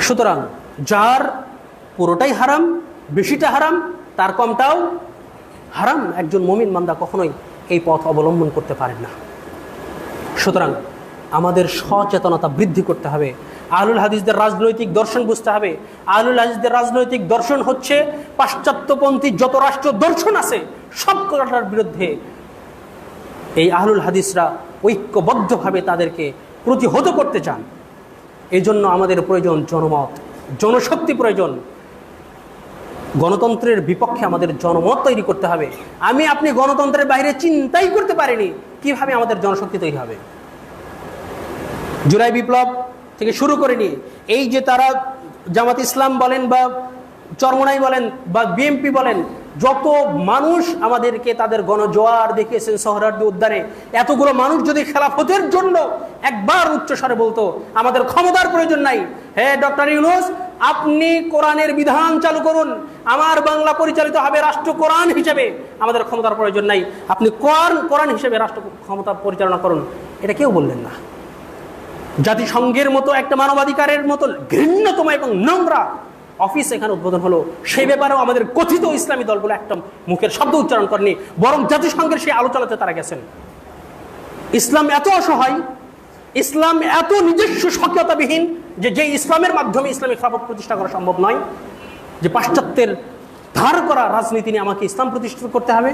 সুতরাং যার পুরোটাই হারাম, বেশিটা হারাম, তার কমটাও হারাম, একজন মুমিন বান্দা কখনোই এই পথ অবলম্বন করতে পারেন না। সুতরাং আমাদের সচেতনতা বৃদ্ধি করতে হবে। আহলুল হাদিসদের রাজনৈতিক দর্শন বুঝতে হবে। আহলুল হাদিসদের রাজনৈতিক দর্শন হচ্ছে পাশ্চাত্যপন্থী যত রাষ্ট্র দর্শন আছে সব কটার বিরুদ্ধে এই আহলুল হাদিসরা ঐক্যবদ্ধভাবে তাদেরকে প্রতিহত করতে চান। এই জন্য আমাদের প্রয়োজন জনমত, জনশক্তি প্রয়োজন। গণতন্ত্রের বিপক্ষে আমাদের জনমত তৈরি করতে হবে। আপনি গণতন্ত্রের বাইরে চিন্তাই করতে পারিনি কিভাবে আমাদের জনশক্তি তৈরি হবে। জুলাই বিপ্লব থেকে শুরু করে নিয়ে এই যে তারা জামাত ইসলাম বলেন বা চরমোনাই বলেন বা বিএনপি বলেন, যত মানুষ আমাদেরকে তাদের গণজোয়ার দেখিয়েছেন সোহরাওয়ার্দী উদ্যানে, এতগুলো মানুষ যদি খেলাফতের জন্য একবার উচ্চস্বরে বলতো আমাদের ক্ষমতার প্রয়োজন নাই, হে ডক্টর ইউনূস আপনি কোরআনের বিধান চালু করুন, আমার বাংলা পরিচালিত হবে রাষ্ট্র কোরআন হিসেবে, আমাদের ক্ষমতার প্রয়োজন নাই, আপনি কোরআন হিসেবে রাষ্ট্র ক্ষমতা পরিচালনা করুন, এটা কেউ বললেন না। জাতিসংঘের মতো একটা মানবাধিকারের মতো ঘৃণ্যতম এবং নোংরা অফিস এখানে উদ্বোধন হলো, সেই ব্যাপারেও আমাদের কথিত ইসলামী দলগুলো একটা মুখের শব্দ উচ্চারণ করেনি, বরং জাতিসংঘের সেই আলোচনাতে তারা গেছেন। ইসলাম এত অসহায়, ইসলাম এত নিজস্ব সক্রিয়তাবিহীন যে ইসলামের মাধ্যমে ইসলামী খেলাফত প্রতিষ্ঠা করা সম্ভব নয়, যে পাশ্চাত্যের ধার করা রাজনীতি নিয়ে আমাকে ইসলাম প্রতিষ্ঠিত করতে হবে।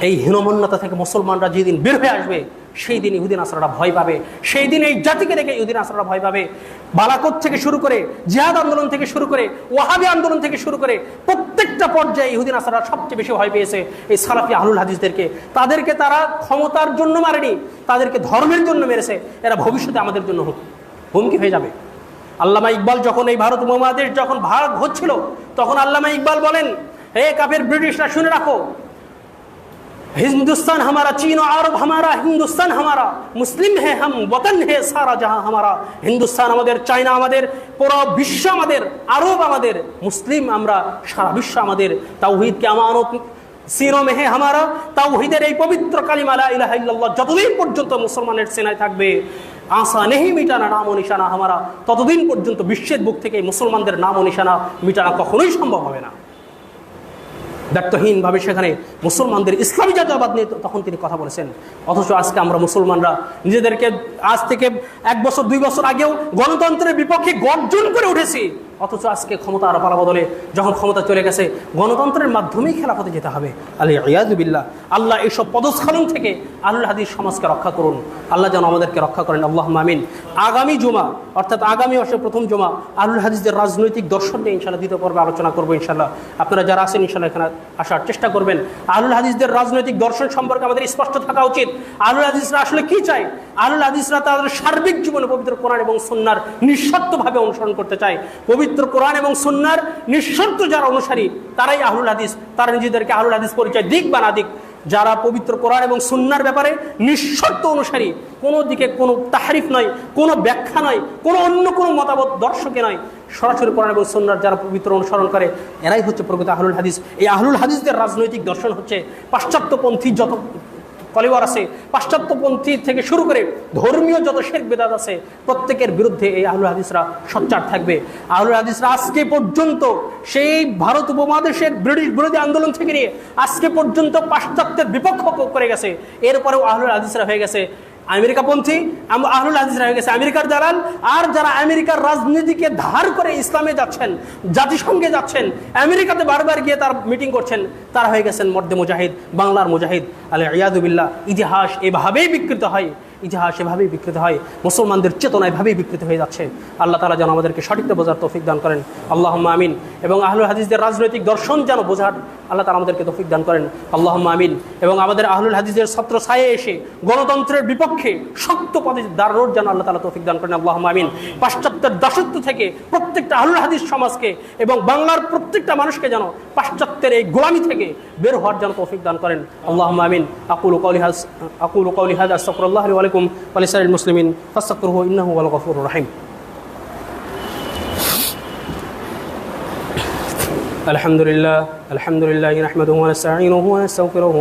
এই হীনমন্যতা থেকে মুসলমানরা যেদিন বের হয়ে আসবে সেই দিন ইহুদি নাসারারা ভয় পাবে, সেই দিন এই জাতিকে দেখে ইহুদি নাসারারা ভয় পাবে। বালাকোট থেকে শুরু করে, জিহাদ আন্দোলন থেকে শুরু করে, ওয়াহাবি আন্দোলন থেকে শুরু করে প্রত্যেকটা পর্যায়ে ইহুদি নাসারারা সবচেয়ে বেশি ভয় পেয়েছে এই সালাফি আহলুল হাদিসদেরকে। তাদেরকে তারা ক্ষমতার জন্য মারেনি, তাদেরকে ধর্মের জন্য মেরেছে। এরা ভবিষ্যতে আমাদের জন্য হুমকি হয়ে যাবে। আল্লামা ইকবাল যখন এই ভারত উপমহাদেশ যখন ভাগ হচ্ছিল, তখন আল্লামা ইকবাল বলেন, হে কাফের ব্রিটিশরা শুনে রাখো, हिंदुस्तान हमारा, चीन और अरब हमारा, हिंदुस्तान हमारा, मुस्लिम है हम, वतन है सारा जहां हमारा। हिंदुस्तान আমাদের, চায়না আমাদের, পুরো বিশ্ব আমাদের, আরব আমাদের, মুসলিম আমরা, সারা বিশ্ব আমাদের। তাওহীদ কে আমানত সিনোं में है हमारा, তাওহীদের এই পবিত্র কালিমা লা ইলাহা ইল্লাল্লাহ যতদিন পর্যন্ত মুসলমানের সেনায় থাকবে, আশা নেই মিটানা নাম ও নিশানা হামারা, ততদিন পর্যন্ত বিশ্বের বুক থেকে মুসলমানদের নাম ও নিশানা মিটানা কখনোই সম্ভব হবে না। দায়িত্বহীনভাবে সেখানে মুসলমানদের ইসলামী জাতীয়তাবাদ নিয়ে তখন তিনি কথা বলেছেন। অথচ আজকে আমরা মুসলমানরা নিজেদেরকে আজ থেকে 1 বছর 2 বছর আগেও গণতন্ত্রের বিপক্ষে গর্জন করে উঠেছি, অথচ আজকে ক্ষমতার পালা বদলে যখন ক্ষমতা চলে গেছে গণতন্ত্রের মাধ্যমেই খেলাফতে যেতে হবে। আলিয়াযু বিল্লাহ। আল্লাহ এইসব পদস্খলন থেকে আহলুল হাদিস সমাজকে রক্ষা করুন, আল্লাহ যেন আমাদেরকে রক্ষা করেন। আল্লাহুম্মা আমিন। আগামী জুমা অর্থাৎ আগামী মাসের প্রথম জুমা আহলুল হাদিসদের রাজনৈতিক দর্শন নিয়ে ইনশাআল্লাহ দ্বিতীয় পর্বে আলোচনা করবো। ইনশাআল্লাহ আপনারা যারা আছেন ইনশাআল্লাহ এখানে আসার চেষ্টা করবেন। আহলুল হাদিসদের রাজনৈতিক দর্শন সম্পর্কে আমাদের স্পষ্ট থাকা উচিত। আহলুল হাদিসরা আসলে কি চায়? আহলুল হাদিসরা তাদের সার্বিক জীবনে পবিত্র কোরআন এবং সুন্নাহর নিঃশর্তভাবে অনুসরণ করতে চায়। পবিত্র কোরআন এবং সুন্নাহর নিঃশর্ত যারা অনুসারী তারাই আহলুল হাদিস। তারা নিজেদেরকে আহলুল হাদিস পরিচয় দিক বা না দিক, যারা পবিত্র কোরআন এবং সুন্নাহর ব্যাপারে নিঃশর্ত অনুসারী, কোনো দিকে কোনো তাহরিফ নয়, কোনো ব্যাখ্যা নয়, কোনো অন্য কোনো মতামত দর্শকে নয়, সরাসরি কোরআন এবং সুন্নাহর যারা পবিত্র অনুসরণ করে এরাই হচ্ছে প্রকৃত আহলুল হাদিস। এই আহলুল হাদিসদের রাজনৈতিক দর্শন হচ্ছে পাশ্চাত্যপন্থী যত কলিওয়ার আছে, পাশ্চাত্যপন্থী থেকে শুরু করে ধর্মীয় যত শিরক বিদআত আছে প্রত্যেকের বিরুদ্ধে এই আহলুল হাদিসরা সোচ্চার থাকবে। আহলুল হাদিসরা আজকে পর্যন্ত সেই ভারত উপমহাদেশের ব্রিটিশ বিরোধী আন্দোলন থেকে নিয়ে আজকে পর্যন্ত পাশ্চাত্যের বিপক্ষ করে গেছে। এরপরেও আহলুল হাদিসরা হয়ে গেছে আমেরিকাপন্থী, আহলুল হাদিসরা হয়ে গেছে আমেরিকার দালাল। আর যারা আমেরিকার রাজনীতিকে ধার করে ইসলামে যাচ্ছেন, জাতিসংঘে যাচ্ছেন, আমেরিকাতে বারবার গিয়ে তার মিটিং করছেন, তারা হয়ে গেছেন মর্দে মুজাহিদ, বাংলার মুজাহিদ। আলিয়াযু বিল্লাহ। ইতিহাস এভাবেই বিকৃত হয়, ইতিহাস এভাবেই বিকৃত হয়, মুসলমানদের চেতনা এভাবেই বিকৃত হয়ে যাচ্ছে। আল্লাহ তাআলা যেন আমাদেরকে সঠিকটা বোঝার তৌফিক দান করেন। আল্লাহুম্মা আমিন। এবং আহলুল হাদিসদের রাজনৈতিক দর্শন যেন বোঝার আল্লাহ তাআলা আমাদেরকে তৌফিক দান করেন। আল্লাহুম্মা আমিন। এবং আমাদের আহলুল হাদিসদের ছত্র ছায়ে এসে গণতন্ত্রের বিপক্ষে শক্ত পদে দাঁড়ানোর যেন আল্লাহ তাআলা তৌফিক দান করেন। আল্লাহুম্মা আমিন। পাশ্চাত্যের দাসত্ব থেকে প্রত্যেকটা আহলুল হাদিস সমাজকে এবং বাংলার প্রত্যেকটা মানুষকে যেন পাশ্চাত্যের এই গোলামি থেকে বের হওয়ার যেন তৌফিক দান করেন। আল্লাহুম্মা আমিন। আকুলু কওলি হাযা আস্তাগফিরুল্লাহ লি ওয়া লাকুম ওয়া লিসাইরিল মুসলিমিন ফাস্তাগফিরুহু ইন্নাহু হুয়াল গফুরুর রাহিম। الحمد لله نحمده ونستعينه ونستغفره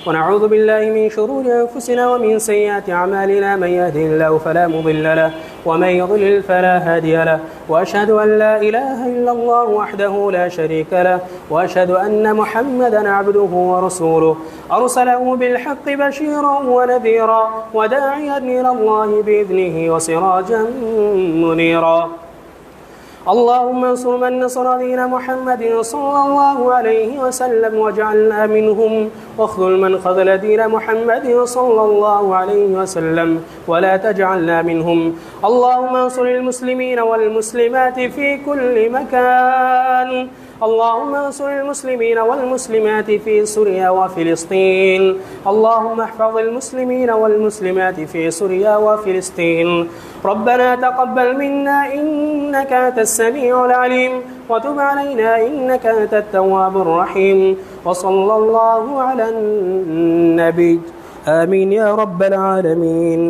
ونعوذ بالله من شرور أنفسنا ومن سيئات أعمالنا. من يهده الله فلا مضل له ومن يضلل فلا هادي له، وأشهد أن لا إله إلا الله وحده لا شريك له، وأشهد أن محمدا عبده ورسوله أرسله بالحق بشيرا ونذيرا وداعيا إلى الله بإذنه وسراجا منيرا. اللهم انصر من نصر دين محمد صلى الله عليه وسلم واجعلنا منهم، واخذل من خذل دين محمد صلى الله عليه وسلم ولا تجعلنا منهم. اللهم انصر المسلمين والمسلمات في كل مكان. اللهم انصر المسلمين والمسلمات في سوريا وفلسطين. اللهم احفظ المسلمين والمسلمات في سوريا وفلسطين. ربنا تقبل منا إنك أنت السميع العليم، وتب علينا إنك أنت التواب الرحيم. وصلى الله على النبي. آمين يا رب العالمين.